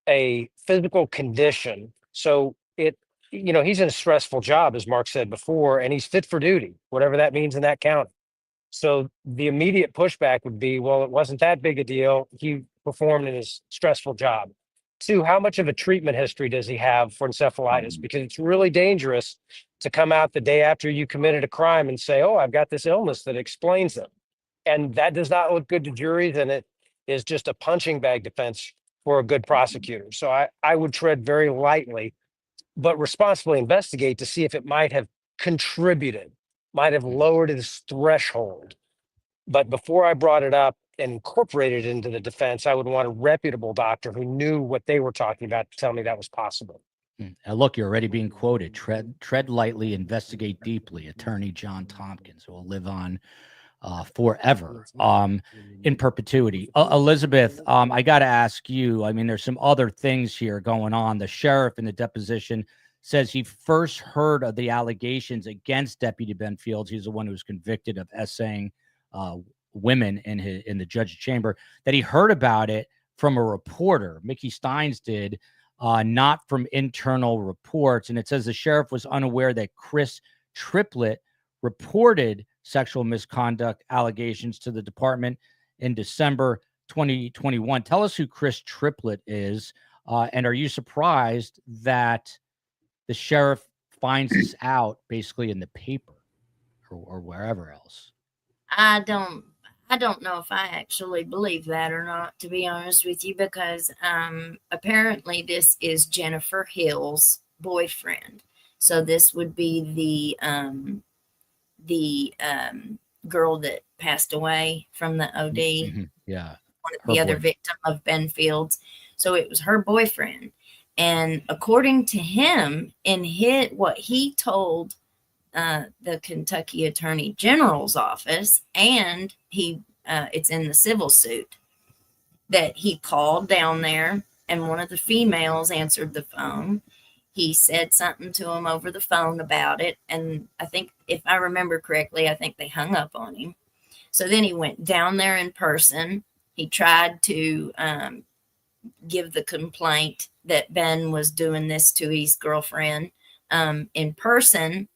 a physical condition. So he's in a stressful job, as Mark said before, and he's fit for duty, whatever that means in that county. So the immediate pushback would be, well, it wasn't that big a deal. He performed in his stressful job. 2, how much of a treatment history does he have for encephalitis? Because it's really dangerous to come out the day after you committed a crime and say, oh, I've got this illness that explains it. And that does not look good to juries, and it is just a punching bag defense for a good prosecutor. So I would tread very lightly, but responsibly investigate to see if it might have contributed, might have lowered his threshold. But before I brought it up and incorporated it into the defense, I would want a reputable doctor who knew what they were talking about to tell me that was possible. Now look, you're already being quoted. Tread lightly, investigate deeply. Attorney John Tompkins, who will live on forever, in perpetuity. Elizabeth, I got to ask you, I mean, there's some other things here going on. The sheriff in the deposition says he first heard of the allegations against Deputy Ben Fields. He's the one who was convicted of essaying women in the judge's chamber, that he heard about it from a reporter. Mickey Steins did, not from internal reports. And it says the sheriff was unaware that Chris Triplett reported sexual misconduct allegations to the department in December 2021. Tell us who Chris Triplett is. And are you surprised that the sheriff finds this out basically in the paper or wherever else? I don't know if I actually believe that or not, to be honest with you, because apparently this is Jennifer Hill's boyfriend. So this would be the girl that passed away from the OD. Mm-hmm. Yeah. The other victim of Ben Fields. So it was her boyfriend. And according to him, in what he told the Kentucky Attorney General's office, and it's in the civil suit, that he called down there and one of the females answered the phone. He said something to him over the phone about it. And I think, if I remember correctly, I think they hung up on him. So then he went down there in person. He tried to give the complaint that Ben was doing this to his girlfriend in person.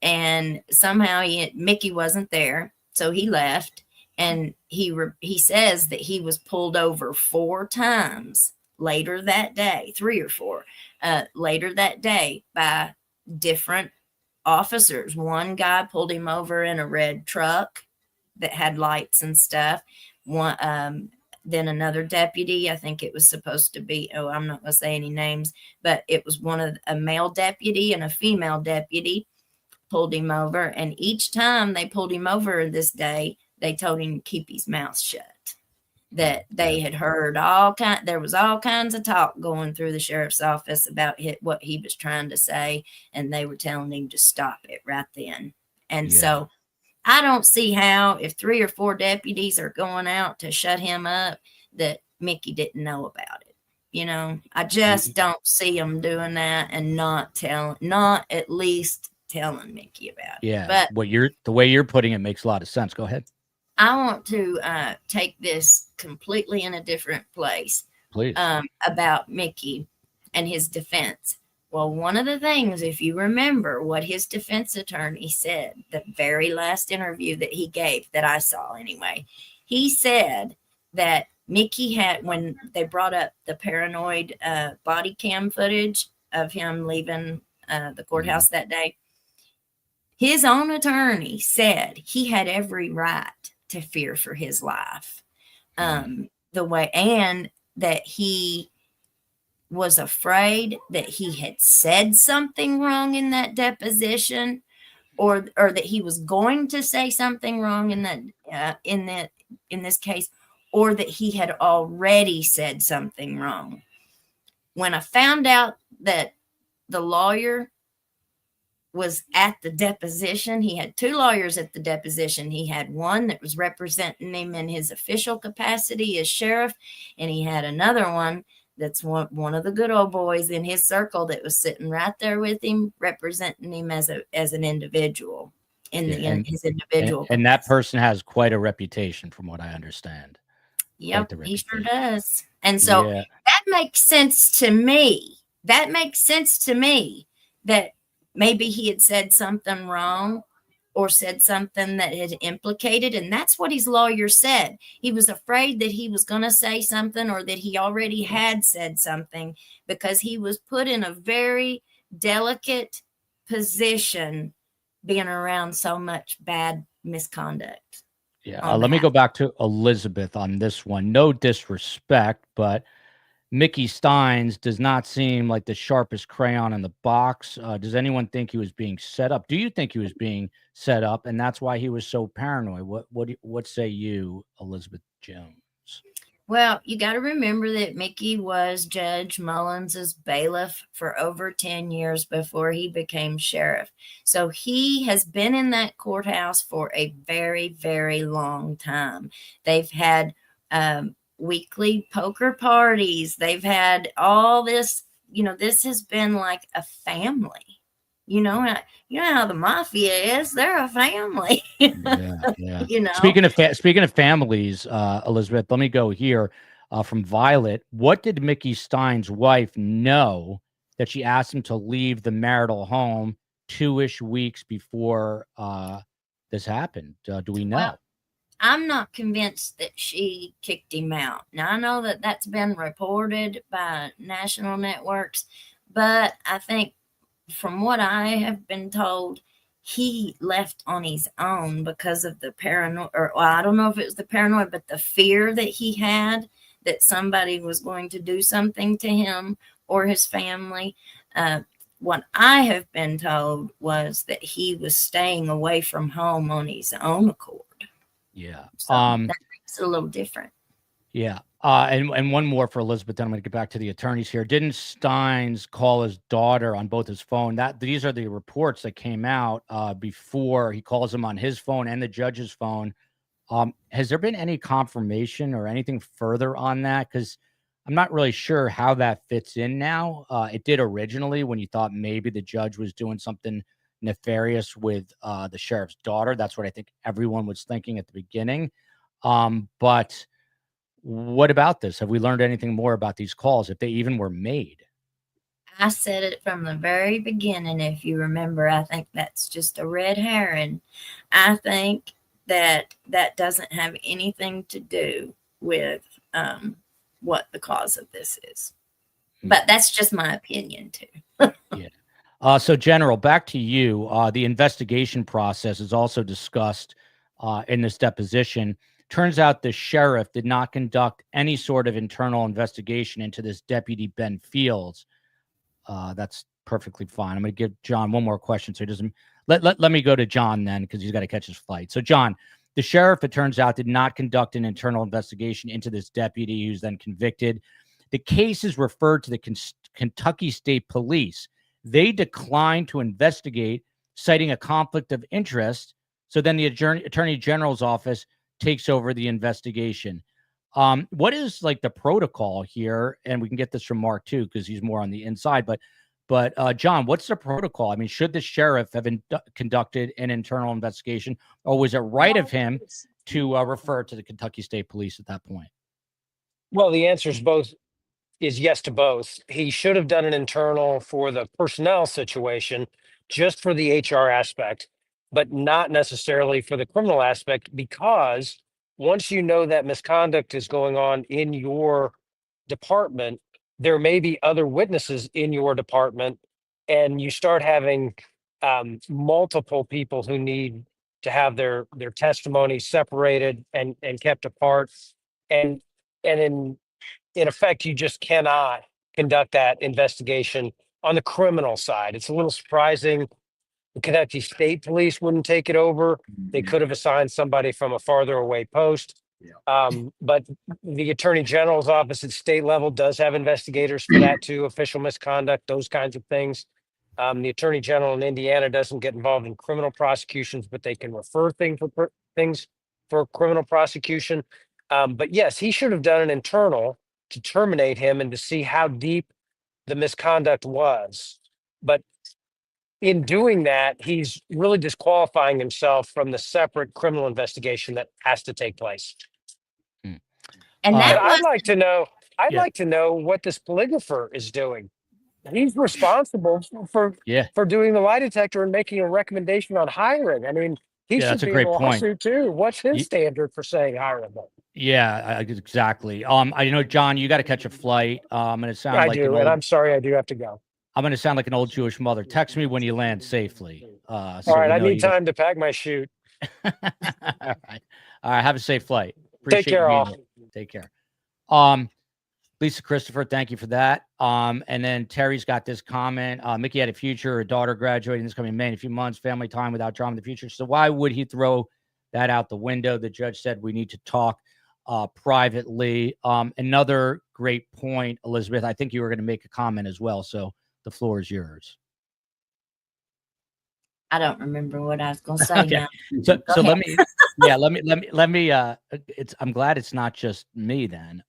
And somehow Mickey wasn't there. So he left. And he says that he was pulled over 4 times later that day, 3 or 4 later that day by different officers. One guy pulled him over in a red truck that had lights and stuff. Then another deputy, I think it was supposed to be, I'm not going to say any names, but it was a male deputy and a female deputy pulled him over. And each time they pulled him over this day, they told him to keep his mouth shut. That they had heard there was all kinds of talk going through the sheriff's office about what he was trying to say, and they were telling him to stop it right then. And so I don't see how, if 3 or 4 deputies are going out to shut him up, that Mickey didn't know about it. You know, I just don't see him doing that and not at least telling Mickey about it. Yeah, but the way you're putting it makes a lot of sense. Go ahead. I want to take this completely in a different place. Please. About Mickey and his defense. Well, one of the things, if you remember what his defense attorney said, the very last interview that he gave, that I saw anyway, he said that Mickey had, when they brought up the paranoid body cam footage of him leaving the courthouse that day, his own attorney said he had every right to fear for his life. And that he was afraid that he had said something wrong in that deposition, or that he was going to say something wrong in this case, or that he had already said something wrong. When I found out that the lawyer was at the deposition, he had 2 lawyers at the deposition. He had one that was representing him in his official capacity as sheriff, and he had another one that's one of the good old boys in his circle that was sitting right there with him, representing him as an individual in his individual. And that person has quite a reputation, from what I understand. Yep, he sure does. And so that makes sense to me. That maybe he had said something wrong or said something that had implicated. And that's what his lawyer said. He was afraid that he was going to say something, or that he already had said something, because he was put in a very delicate position being around so much bad misconduct. Yeah. Let me go back to Elizabeth on this one. No disrespect, but Mickey Steins does not seem like the sharpest crayon in the box. Does anyone think he was being set up? Do you think he was being set up, and that's why he was so paranoid? What say you, Elizabeth Jones? Well, you got to remember that Mickey was Judge Mullins's bailiff for over 10 years before he became sheriff. So he has been in that courthouse for a very, very long time. They've had weekly poker parties. They've had all this this has been like a family. You know how the mafia is. They're a family. Yeah. Speaking of families, Elizabeth, let me go here from Violet. What did Mickey Stein's wife know that she asked him to leave the marital home 2-ish weeks before this happened? Do we know? Well, I'm not convinced that she kicked him out. Now, I know that that's been reported by national networks, but I think from what I have been told, he left on his own because of the paranoia, or I don't know if it was the paranoia, but the fear that he had that somebody was going to do something to him or his family. What I have been told was that he was staying away from home on his own accord. Yeah. So that makes it a little different. Yeah. And one more for Elizabeth, then I'm going to get back to the attorneys here. Didn't Steins call his daughter on both his phone? These are the reports that came out before he calls him on his phone and the judge's phone. Has there been any confirmation or anything further on that? Because I'm not really sure how that fits in now. It did originally when you thought maybe the judge was doing something nefarious with the sheriff's daughter. That's what I think everyone was thinking at the beginning. But what about this? Have we learned anything more about these calls, if they even were made? I said it from the very beginning. If you remember, I think that's just a red herring. I think that doesn't have anything to do with what the cause of this is. But that's just my opinion too. Yeah. So General, back to you. The investigation process is also discussed in this deposition. Turns out the sheriff did not conduct any sort of internal investigation into this Deputy Ben Fields. That's perfectly fine. I'm going to give John one more question, so he doesn't. Let me go to John then, because he's got to catch his flight. So John, the sheriff, it turns out, did not conduct an internal investigation into this deputy who's then convicted. The case is referred to the Kentucky State Police. They declined to investigate, citing a conflict of interest. So then the Attorney General's office takes over the investigation. What is like the protocol here? And we can get this from Mark too, because he's more on the inside. But John, what's the protocol? I mean, should the sheriff have conducted an internal investigation, or was it right of him to refer to the Kentucky State Police at that point? Well, the answer is yes to both. He should have done an internal for the personnel situation, just for the HR aspect, but not necessarily for the criminal aspect, because once you know that misconduct is going on in your department, there may be other witnesses in your department, and you start having multiple people who need to have their testimony separated and kept apart, and in effect, you just cannot conduct that investigation on the criminal side. It's a little surprising the Kentucky State Police wouldn't take it over. They could have assigned somebody from a farther away post. But the Attorney General's office at state level does have investigators for that too, official misconduct, those kinds of things. The Attorney General in Indiana doesn't get involved in criminal prosecutions, but they can refer things for criminal prosecution. But yes, he should have done an internal to terminate him and to see how deep the misconduct was. But in doing that, he's really disqualifying himself from the separate criminal investigation that has to take place. And I'd like to know what this polygrapher is doing. He's responsible for doing the lie detector and making a recommendation on hiring. I mean, he should be in a lawsuit too. What's his standard for saying hireable? Yeah, exactly. I know, John, you got to catch a flight. And it sounds like and I'm sorry, I do have to go. I'm going to sound like an old Jewish mother. Text me when you land safely. All right, I need time to pack my chute. All right. Have a safe flight. Take care, all. Take care. Lisa Christopher, thank you for that. And then Terry's got this comment. Mickey had a future, a daughter graduating this coming May in a few months, family time without drama in the future. So why would he throw that out the window? The judge said we need to talk privately. Another great point, Elizabeth. I think you were going to make a comment as well. So the floor is yours. I don't remember what I was going to say okay. now. So let me, I'm glad it's not just me then.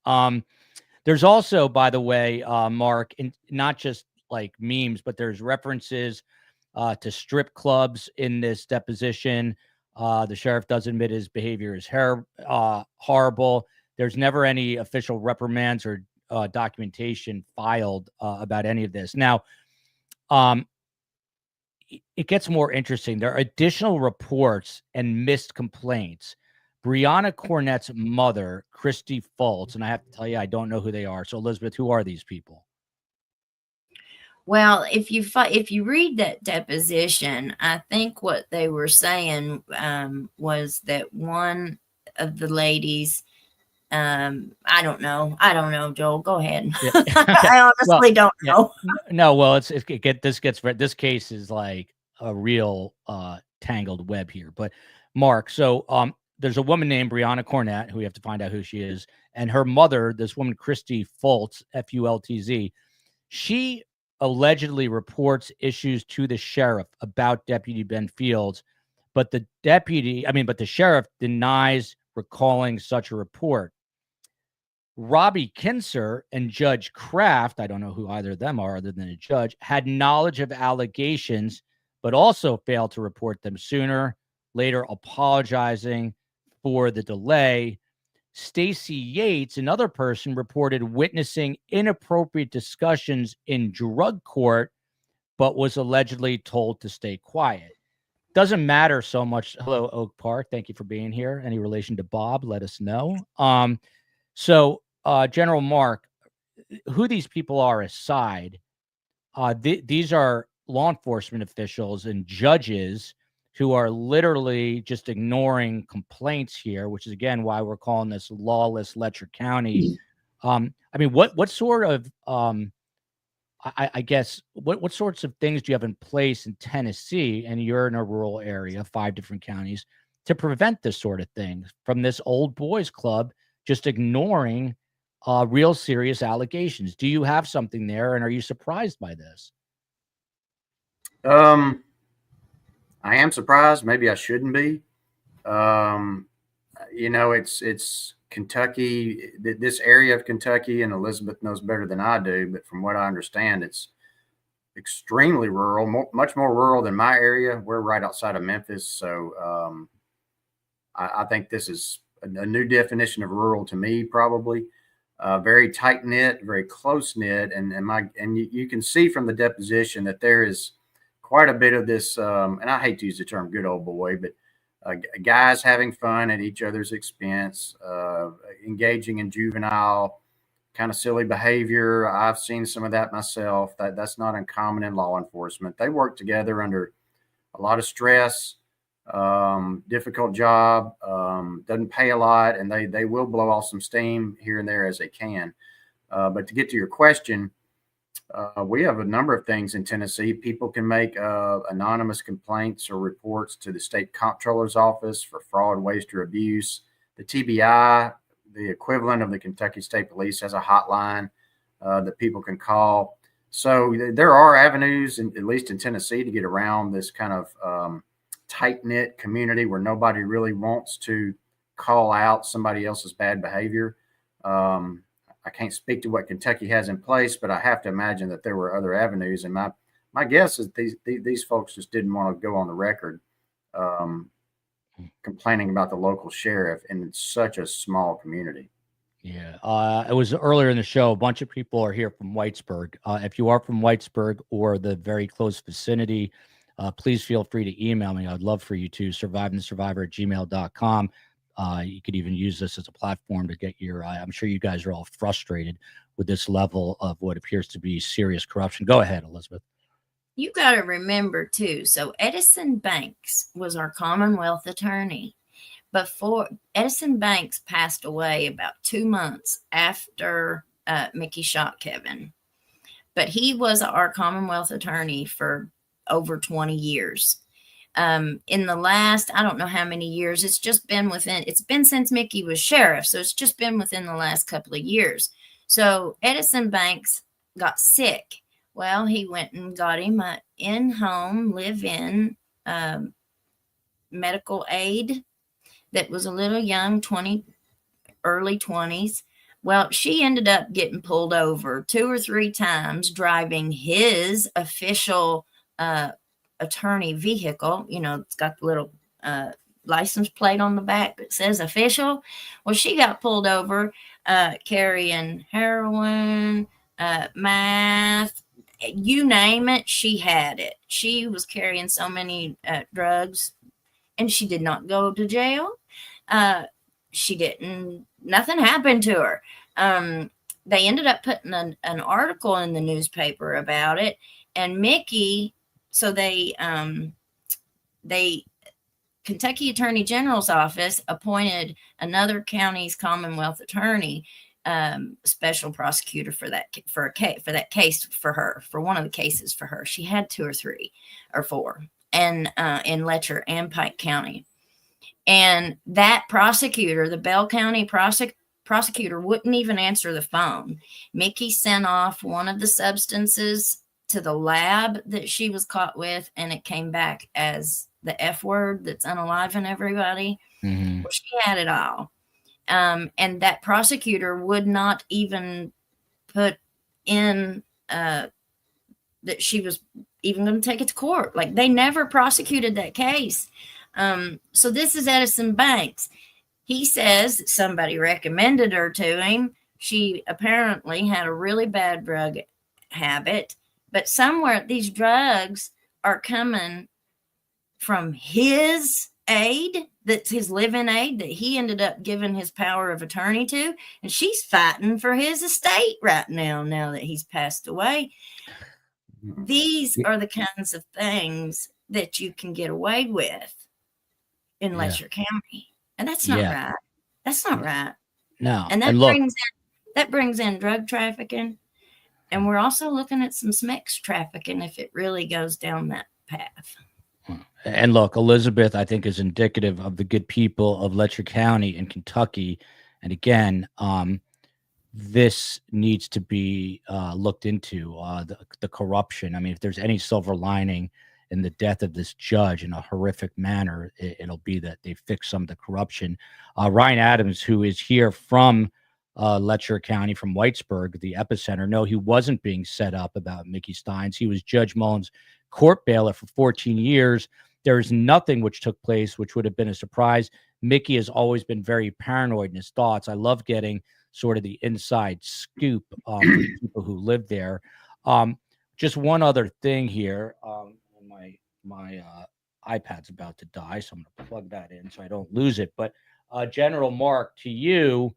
There's also, by the way, Mark, not just like memes, but there's references to strip clubs in this deposition. The sheriff does admit his behavior is horrible. There's never any official reprimands or documentation filed about any of this. Now, it gets more interesting. There are additional reports and missed complaints. Brianna Cornett's mother, Christy Fultz, and I have to tell you, I don't know who they are. So, Elizabeth, who are these people? Well, if you read that deposition, I think what they were saying was that one of the ladies, I don't know, Joel, go ahead. Yeah. I honestly don't know. No, well, this case is like a real tangled web here. But Mark, so there's a woman named Brianna Cornett who we have to find out who she is, and her mother, this woman Christy Fultz, Fultz, she allegedly reports issues to the sheriff about Deputy Ben Fields, but the sheriff denies recalling such a report. Robbie Kinser and Judge Kraft, I don't know who either of them are other than a judge, had knowledge of allegations, but also failed to report them sooner, later apologizing for the delay. Stacey Yates, another person, reported witnessing inappropriate discussions in drug court, but was allegedly told to stay quiet. Doesn't matter so much. Hello, Oak Park. Thank you for being here. Any relation to Bob? Let us know. General Mark, who these people are aside, these are law enforcement officials and judges who are literally just ignoring complaints here, which is, again, why we're calling this lawless Letcher County. What sort of, I guess, what sorts of things do you have in place in Tennessee, and you're in a rural area, 5 different counties, to prevent this sort of thing from this old boys club just ignoring real serious allegations? Do you have something there, and are you surprised by this? I am surprised. Maybe I shouldn't be. It's Kentucky, this area of Kentucky, and Elizabeth knows better than I do, but from what I understand, it's extremely rural, much more rural than my area. We're right outside of Memphis. So I think this is a new definition of rural to me, probably. Very tight knit, very close knit, and you can see from the deposition that there is quite a bit of this, and I hate to use the term "good old boy," but guys having fun at each other's expense, engaging in juvenile kind of silly behavior. I've seen some of that myself. That's not uncommon in law enforcement. They work together under a lot of stress, difficult job, doesn't pay a lot, and they will blow off some steam here and there as they can. But to get to your question, we have a number of things in Tennessee. People can make anonymous complaints or reports to the state comptroller's office for fraud, waste, or abuse. The TBI, the equivalent of the Kentucky State Police, has a hotline that people can call. So there are avenues, at least in Tennessee, to get around this kind of tight-knit community where nobody really wants to call out somebody else's bad behavior. I can't speak to what Kentucky has in place, but I have to imagine that there were other avenues. And my guess is these folks just didn't want to go on the record complaining about the local sheriff in such a small community. Yeah. It was earlier in the show. A bunch of people are here from Whitesburg. If you are from Whitesburg or the very close vicinity, please feel free to email me. I'd love for you to survivingthesurvivor@gmail.com. You could even use this as a platform to get your, I'm sure you guys are all frustrated with this level of what appears to be serious corruption. Go ahead, Elizabeth. You got to remember too. So Edison Banks was our Commonwealth attorney. Before Edison Banks passed away about 2 months after Mickey shot Kevin, but he was our Commonwealth attorney for over 20 years. In the last, I don't know how many years, it's been since Mickey was sheriff. So it's just been within the last couple of years. So Edison Banks got sick. Well, he went and got him an in-home, live-in medical aid that was a little young, early 20s. Well, she ended up getting pulled over 2 or 3 times driving his official attorney vehicle. You know, it's got the little license plate on the back that says official. Well, she got pulled over carrying heroin, meth, you name it, she had it. She was carrying so many drugs, and she did not go to jail. She didn't, nothing happened to her. They ended up putting an article in the newspaper about it, and Mickey, so they Kentucky Attorney General's office appointed another county's Commonwealth attorney, special prosecutor for that case for her, for one of the cases for her. She had 2 or 3 or 4, and in Letcher and Pike County. And that prosecutor, the Bell County prosecutor, wouldn't even answer the phone. Mickey sent off one of the substances to the lab that she was caught with, and it came back as the F word that's unaliving everybody. Mm-hmm. Well, she had it all. And that prosecutor would not even put in that she was even going to take it to court. Like, they never prosecuted that case. So this is Edison Banks. He says that somebody recommended her to him. She apparently had a really bad drug habit, but somewhere these drugs are coming from his aid, that's his living aid that he ended up giving his power of attorney to. And she's fighting for his estate right now that he's passed away. These are the kinds of things that you can get away with in Letcher County. And that's not right. That's not right. No. And that brings in drug trafficking. And we're also looking at some sex trafficking if it really goes down that path. And look, Elizabeth, I think, is indicative of the good people of Letcher County in Kentucky. And again, this needs to be looked into, the corruption. I mean, if there's any silver lining in the death of this judge in a horrific manner, it'll be that they fix some of the corruption. Ryan Adams, who is here from Letcher County, from Whitesburg, the epicenter, no, he wasn't being set up about Mickey Steins. He was Judge Mullen's court bailiff for 14 years. There is nothing which took place which would have been a surprise. Mickey has always been very paranoid in his thoughts. I love getting sort of the inside scoop for the people who live there. Just one other thing here. My iPad's about to die, so I'm going to plug that in so I don't lose it. But General Mark, to you,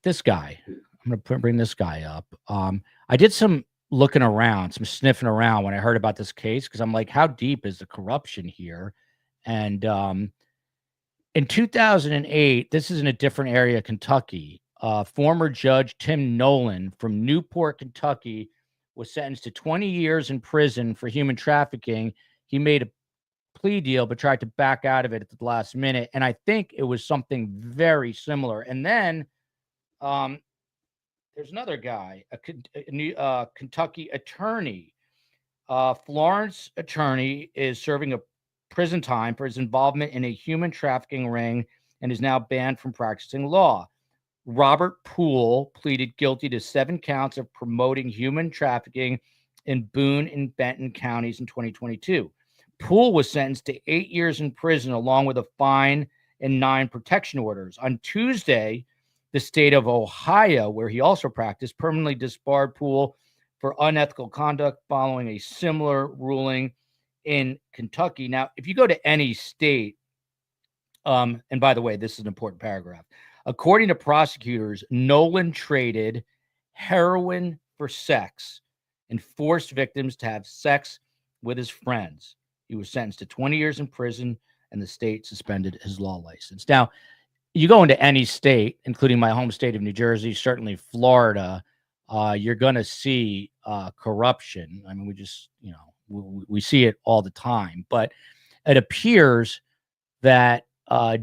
this guy, I'm going to bring this guy up. I did some looking around, some sniffing around when I heard about this case, because I'm like, how deep is the corruption here? And in 2008, this is in a different area of Kentucky. Former Judge Tim Nolan from Newport, Kentucky, was sentenced to 20 years in prison for human trafficking. He made a plea deal, but tried to back out of it at the last minute. And I think it was something very similar. And then there's another guy, a Kentucky attorney. Florence attorney is serving a prison time for his involvement in a human trafficking ring and is now banned from practicing law. Robert Poole pleaded guilty to 7 counts of promoting human trafficking in Boone and Benton counties in 2022. Poole was sentenced to 8 years in prison along with a fine and 9 protection orders. On Tuesday, the state of Ohio, where he also practiced, permanently disbarred Poole for unethical conduct following a similar ruling in Kentucky. Now, if you go to any state, and by the way, this is an important paragraph. According to prosecutors, Nolan traded heroin for sex and forced victims to have sex with his friends. He was sentenced to 20 years in prison, and the state suspended his law license. Now, you go into any state, including my home state of New Jersey, certainly Florida, you're going to see corruption. I mean, we just, we see it all the time. But it appears that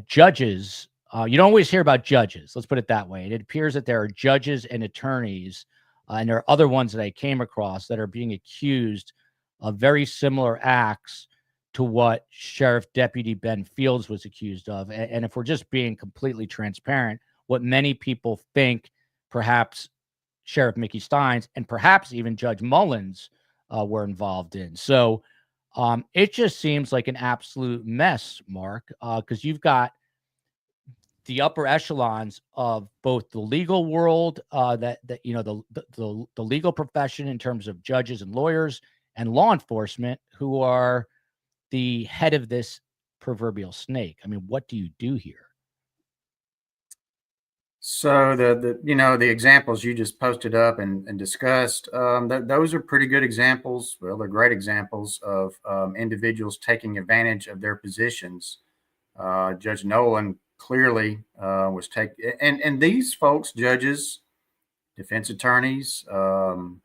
judges, you don't always hear about judges. Let's put it that way. It appears that there are judges and attorneys, and there are other ones that I came across that are being accused of very similar acts to what Sheriff Deputy Ben Fields was accused of. And if we're just being completely transparent, what many people think perhaps Sheriff Mickey Steins and perhaps even Judge Mullins were involved in. So it just seems like an absolute mess, Mark, because you've got the upper echelons of both the legal world, that you know, the legal profession in terms of judges and lawyers and law enforcement, who are the head of this proverbial snake. I mean, what do you do here? So the examples you just posted up and discussed, those are pretty good examples. Well, they're great examples of individuals taking advantage of their positions. Judge Nolan clearly was taking, and these folks, judges, defense attorneys, I'm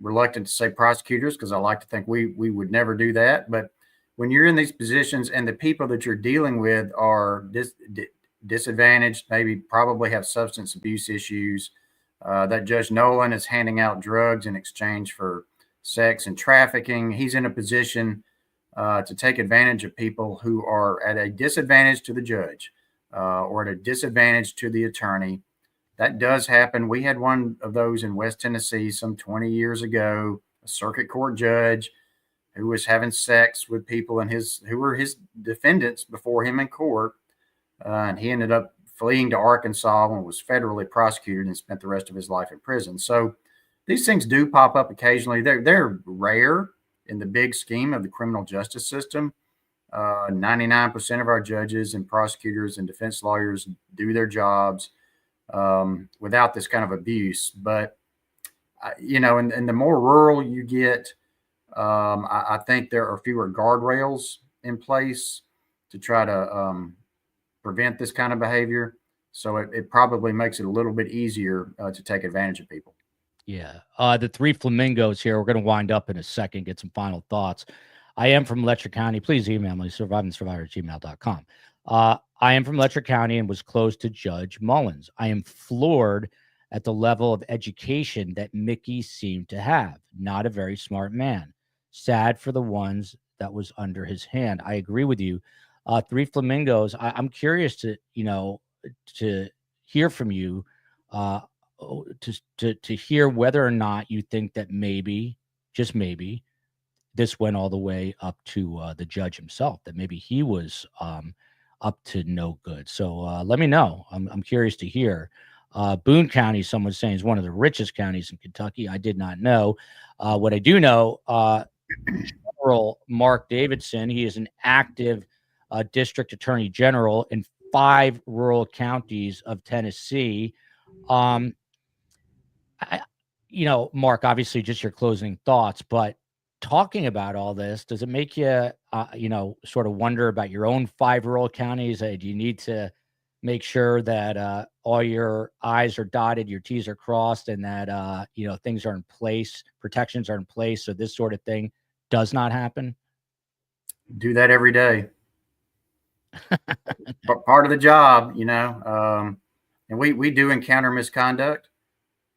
reluctant to say prosecutors because I like to think we would never do that. But when you're in these positions and the people that you're dealing with are disadvantaged, maybe probably have substance abuse issues, that Judge Nolan is handing out drugs in exchange for sex and trafficking. He's in a position to take advantage of people who are at a disadvantage to the judge or at a disadvantage to the attorney. That does happen. We had one of those in West Tennessee some 20 years ago, a circuit court judge who was having sex with people who were his defendants before him in court. And he ended up fleeing to Arkansas and was federally prosecuted and spent the rest of his life in prison. So these things do pop up occasionally. They're rare in the big scheme of the criminal justice system. 99% of our judges and prosecutors and defense lawyers do their jobs without this kind of abuse. But, and the more rural you get, I think there are fewer guardrails in place to try to prevent this kind of behavior. So it probably makes it a little bit easier to take advantage of people. Yeah. The three flamingos here, we're going to wind up in a second, get some final thoughts. I am from Letcher County. Please email me, survivingsurvivor@gmail.com. I am from Letcher County and was close to Judge Mullins. I am floored at the level of education that Mickey seemed to have. Not a very smart man. Sad for the ones that was under his hand. I agree with you. Three flamingos. I'm curious to hear from you, to hear whether or not you think that maybe, just maybe, this went all the way up to the judge himself, that maybe he was up to no good. So let me know. I'm curious to hear. Boone County, someone's saying, is one of the richest counties in Kentucky. I did not know. What I do know, General Mark Davidson, he is an active district attorney general in 5 rural counties of Tennessee. Mark, obviously just your closing thoughts, but talking about all this, does it make you, sort of wonder about your own 5 rural counties? Do you need to make sure that all your I's are dotted, your T's are crossed, and that, things are in place, protections are in place, so this sort of thing does not happen? Do that every day. Part of the job, and we do encounter misconduct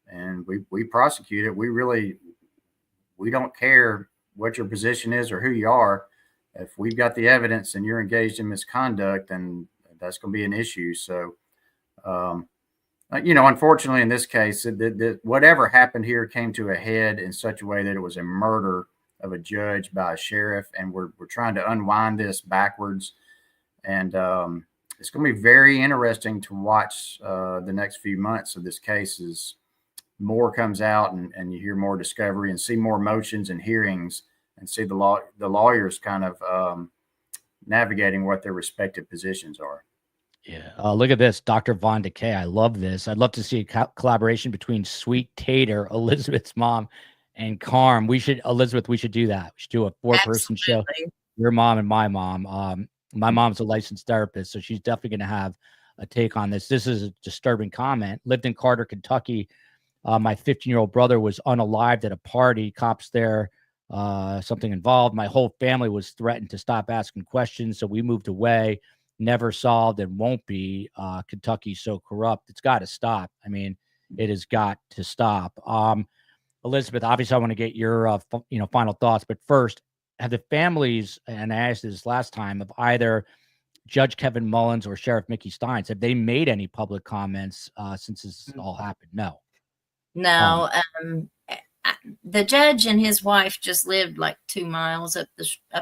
and we prosecute it. We don't care what your position is or who you are. If we've got the evidence and you're engaged in misconduct, then that's going to be an issue. So, unfortunately in this case, whatever happened here came to a head in such a way that it was a murder of a judge by a sheriff. And we're trying to unwind this backwards. And it's going to be very interesting to watch the next few months of this case as more comes out and you hear more discovery and see more motions and hearings and see the lawyers kind of navigating what their respective positions are. Yeah. Look at this, Dr. Von Decay. I love this. I'd love to see a collaboration between Sweet Tater, Elizabeth's mom, and Carm. We should do that. We should do a 4-person show. Your mom and my mom. My mom's a licensed therapist, so she's definitely going to have a take on this. This is a disturbing comment. Lived in Carter, Kentucky. My 15-year-old brother was unalived at a party. Cops there, something involved. My whole family was threatened to stop asking questions, so we moved away. Never solved and won't be. Kentucky's so corrupt. It's got to stop. I mean, it has got to stop. Elizabeth, obviously, I want to get your final thoughts, but first, have the families, and I asked this last time, of either Judge Kevin Mullins or Sheriff Mickey Steins, have they made any public comments since this all happened? No. No, the judge and his wife just lived like 2 miles up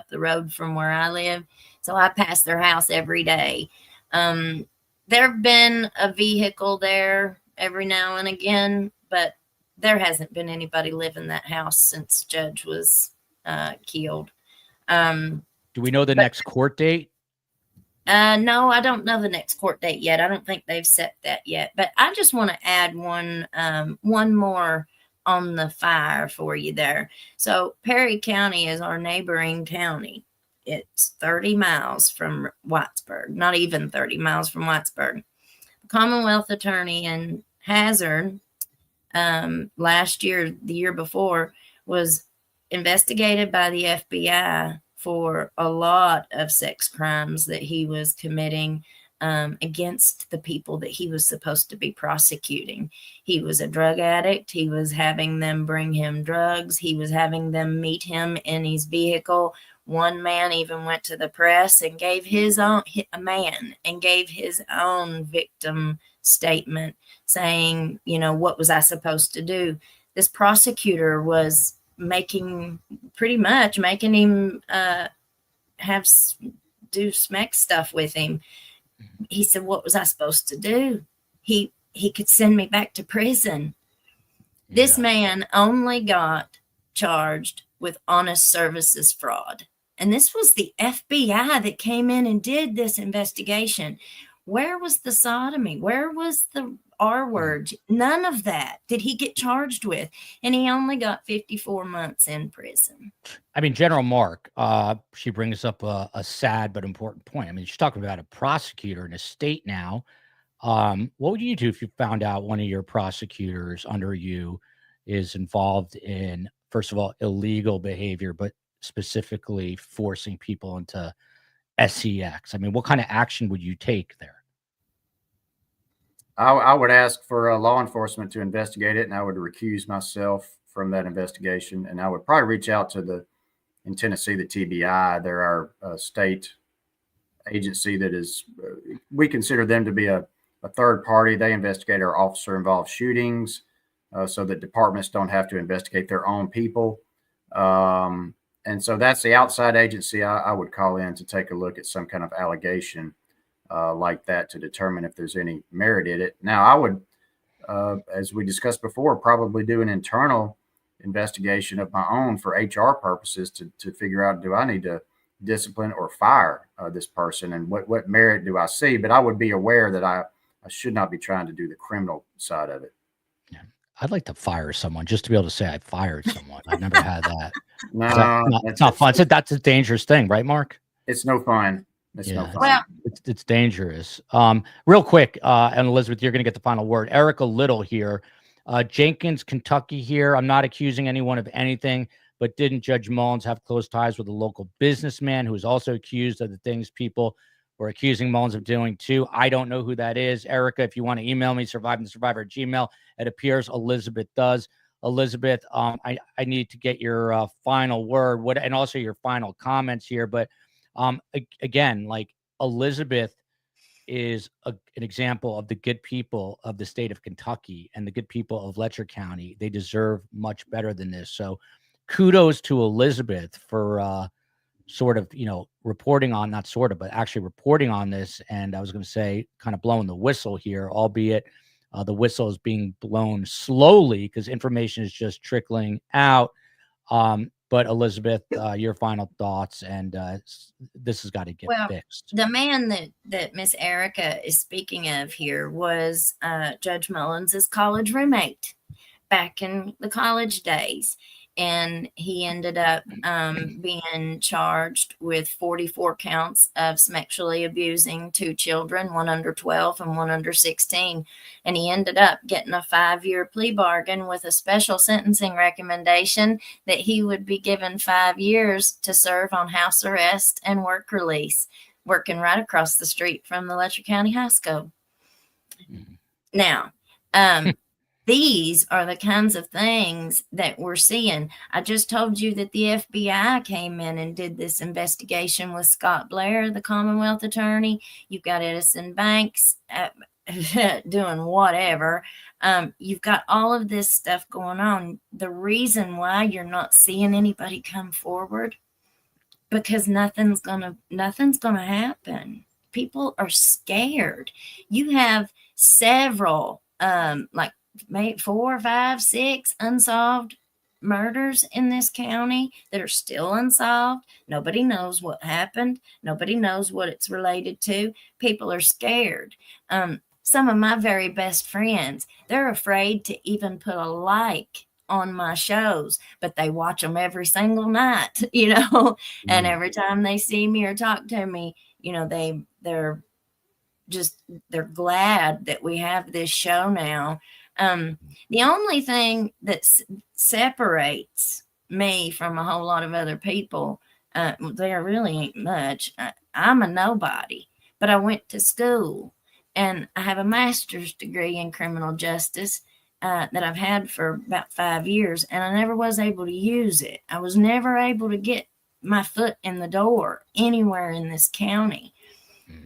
the road from where I live, so I pass their house every day. There have been a vehicle there every now and again, but there hasn't been anybody live in that house since Judge was killed. Do we know the next court date? No, I don't know the next court date yet. I don't think they've set that yet. But I just want to add one more on the fire for you there. So Perry County is our neighboring county. It's 30 miles from Whitesburg, not even 30 miles from Whitesburg. The Commonwealth Attorney in Hazard last year, the year before, was investigated by the FBI for a lot of sex crimes that he was committing against the people that he was supposed to be prosecuting. He was a drug addict. He was having them bring him drugs. He was having them meet him in his vehicle. One man even went to the press and gave his own victim statement saying, what was I supposed to do? This prosecutor was making him do smack stuff with him. He said, what was I supposed to do? He could send me back to prison. This man only got charged with honest services fraud. And this was the FBI that came in and did this investigation. Where was the sodomy? Where was the R word? None of that did he get charged with. And he only got 54 months in prison. I mean, General Mark, she brings up a sad but important point. I mean, she's talking about a prosecutor in a state now. What would you do if you found out one of your prosecutors under you is involved in, first of all, illegal behavior, but specifically forcing people into SEX? I mean, what kind of action would you take there? I would ask for law enforcement to investigate it, and I would recuse myself from that investigation. And I would probably reach out to in Tennessee, the TBI. They're our state agency that is, we consider them to be a third party. They investigate our officer-involved shootings so that departments don't have to investigate their own people. And so that's the outside agency I would call in to take a look at some kind of allegation like that to determine if there's any merit in it. Now, I would, as we discussed before, probably do an internal investigation of my own for HR purposes to figure out, do I need to discipline or fire this person, and what merit do I see? But I would be aware that I should not be trying to do the criminal side of it. Yeah. I'd like to fire someone just to be able to say I fired someone. I've never had that. No, it's not fun. That's a dangerous thing, right, Mark? It's no fun. It's no fun. Well, it's dangerous. Real quick, and Elizabeth, you're going to get the final word. Erica Little here, Jenkins, Kentucky here. I'm not accusing anyone of anything, but didn't Judge Mullins have close ties with a local businessman who is also accused of the things people were accusing Mullins of doing too? I don't know who that is. Erica, if you want to email me, survivingthesurvivor@gmail. It appears Elizabeth does. Elizabeth, I need to get your final word, and also your final comments here. But again, like, Elizabeth is an example of the good people of the state of Kentucky and the good people of Letcher County. They deserve much better than this. So kudos to Elizabeth for reporting on, not sort of, but actually reporting on this. And I was going to say, kind of blowing the whistle here, albeit the whistle is being blown slowly because information is just trickling out. But Elizabeth, your final thoughts, and this has got to get fixed. The man that Miss Erica is speaking of here was Judge Mullins's college roommate back in the college days. And he ended up being charged with 44 counts of sexually abusing 2 children, one under 12 and one under 16. And he ended up getting a 5-year plea bargain with a special sentencing recommendation that he would be given 5 years to serve on house arrest and work release, working right across the street from the Letcher County High School. Mm-hmm. Now, these are the kinds of things that we're seeing. I just told you that the FBI came in and did this investigation with Scott Blair, the Commonwealth attorney. You've got Edison Banks doing whatever. You've got all of this stuff going on. The reason why you're not seeing anybody come forward, because nothing's gonna happen. People are scared. You have several, like maybe 4, 5, 6 unsolved murders in this county that are still unsolved. Nobody knows what happened. Nobody knows what it's related to. People are scared. Some of my very best friends, they're afraid to even put a like on my shows, but they watch them every single night, and every time they see me or talk to me, they're glad that we have this show now. The only thing that separates me from a whole lot of other people, there really ain't much. I'm a nobody, but I went to school and I have a master's degree in criminal justice that I've had for about 5 years, and I never was able to use it. I was never able to get my foot in the door anywhere in this county.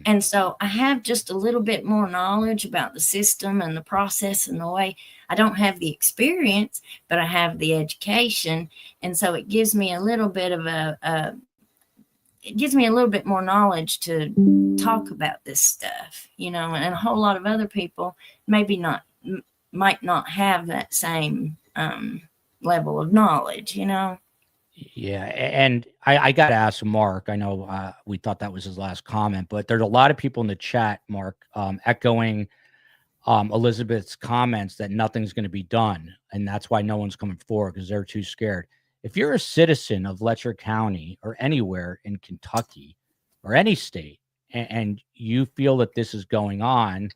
And so I have just a little bit more knowledge about the system and the process and the way. I don't have the experience, but I have the education. And so it gives me a little bit of it gives me a little bit more knowledge to talk about this stuff, and a whole lot of other people might not have that same level of knowledge, Yeah, and I got to ask Mark. I know we thought that was his last comment, but there's a lot of people in the chat, Mark, echoing Elizabeth's comments that nothing's going to be done, and that's why no one's coming forward because they're too scared. If you're a citizen of Letcher County or anywhere in Kentucky or any state, and you feel that this is going on,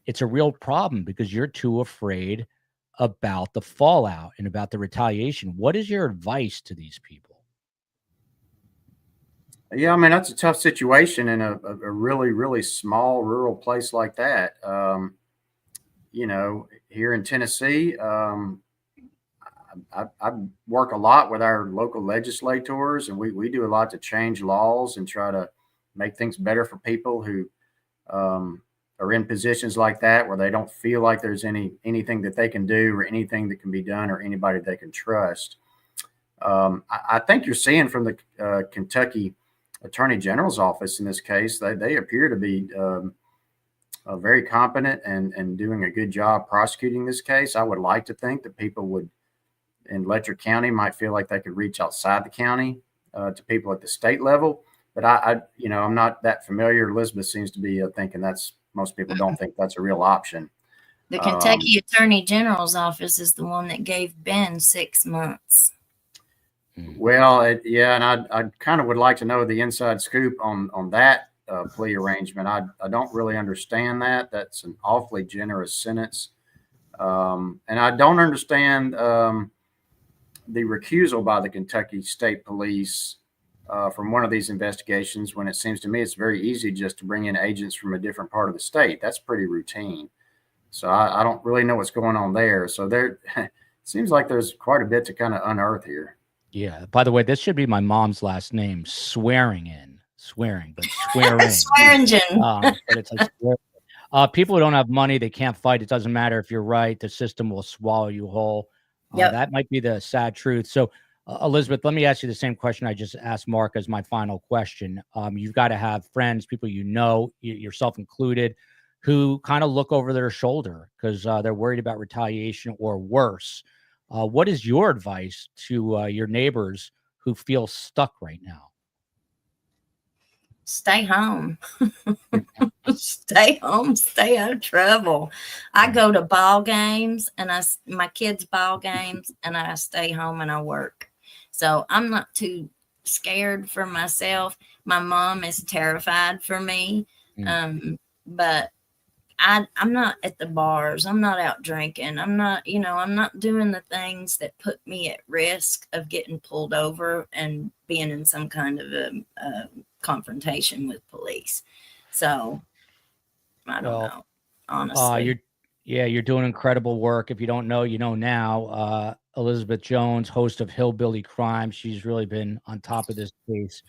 it's a real problem because you're too afraid about the fallout and about the retaliation. What is your advice to these people? Yeah, I mean, that's a tough situation in a really, really small rural place like that. Here in Tennessee, I work a lot with our local legislators, and we do a lot to change laws and try to make things better for people who are in positions like that where they don't feel like there's anything that they can do or anything that can be done or anybody they can trust. I think you're seeing from the Kentucky Attorney General's office in this case, they appear to be very competent and doing a good job prosecuting this case. I would like to think that people in Letcher County might feel like they could reach outside the county to people at the state level. But I'm not that familiar. Elizabeth seems to be thinking most people don't think that's a real option. The Kentucky Attorney General's office is the one that gave Ben 6 months. Well, and I kind of would like to know the inside scoop on that plea arrangement. I don't really understand that. That's an awfully generous sentence. And I don't understand the recusal by the Kentucky State Police from one of these investigations when it seems to me it's very easy just to bring in agents from a different part of the state. That's pretty routine. So I don't really know what's going on there. So there seems like there's quite a bit to kind of unearth here. Yeah. By the way, this should be my mom's last name, Swearingen. Swearing. Swearingen. But it's like people who don't have money, they can't fight. It doesn't matter if you're right. The system will swallow you whole. That might be the sad truth. So, Elizabeth, let me ask you the same question I just asked Mark as my final question. You've got to have friends, people yourself included, who kind of look over their shoulder because they're worried about retaliation or worse. What is your advice to your neighbors who feel stuck right now? Stay home. Stay home. Stay out of trouble. I go to ball games and my kids' ball games, and I stay home and I work. So I'm not too scared for myself. My mom is terrified for me. But I'm not at the bars. I'm not out drinking. I'm not doing the things that put me at risk of getting pulled over and being in some kind of a confrontation with police. So I don't know, honestly. Yeah, you're doing incredible work. If you don't know, you know now. Elizabeth Jones, host of Hillbilly Crime, she's really been on top of this case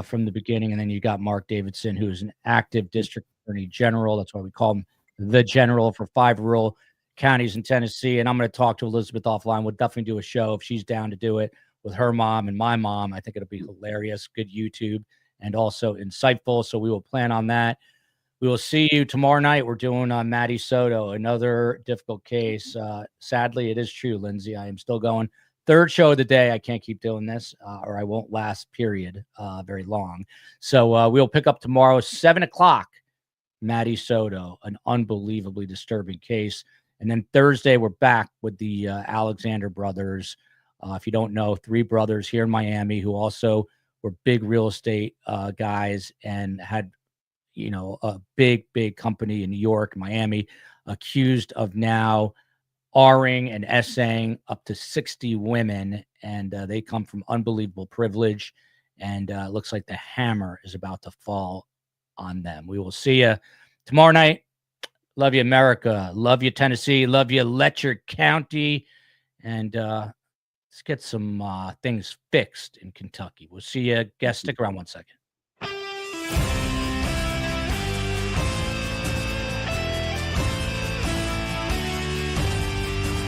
from the beginning. And then you got Mark Davidson, who's an active district attorney general. That's why we call him the general for 5 rural counties in Tennessee. And I'm going to talk to Elizabeth offline. We'll definitely do a show if she's down to do it with her mom and my mom. I think it'll be hilarious, good YouTube, and also insightful. So we will plan on that. We will see you tomorrow night. We're doing Maddie Soto, another difficult case. Sadly, it is true, Lindsay. I am still going. 3rd show of the day. I can't keep doing this, or I won't last, period, very long. So we'll pick up tomorrow, 7 o'clock, Maddie Soto, an unbelievably disturbing case. And then Thursday, we're back with the Alexander brothers. If you don't know, 3 brothers here in Miami who also were big real estate guys and had a big company in New York, Miami, accused of now R-ing and S-ing up to 60 women. And they come from unbelievable privilege. And it looks like the hammer is about to fall on them. We will see you tomorrow night. Love you, America. Love you, Tennessee. Love you, Letcher County. And let's get some things fixed in Kentucky. We'll see you. Guys, stick around 1 second.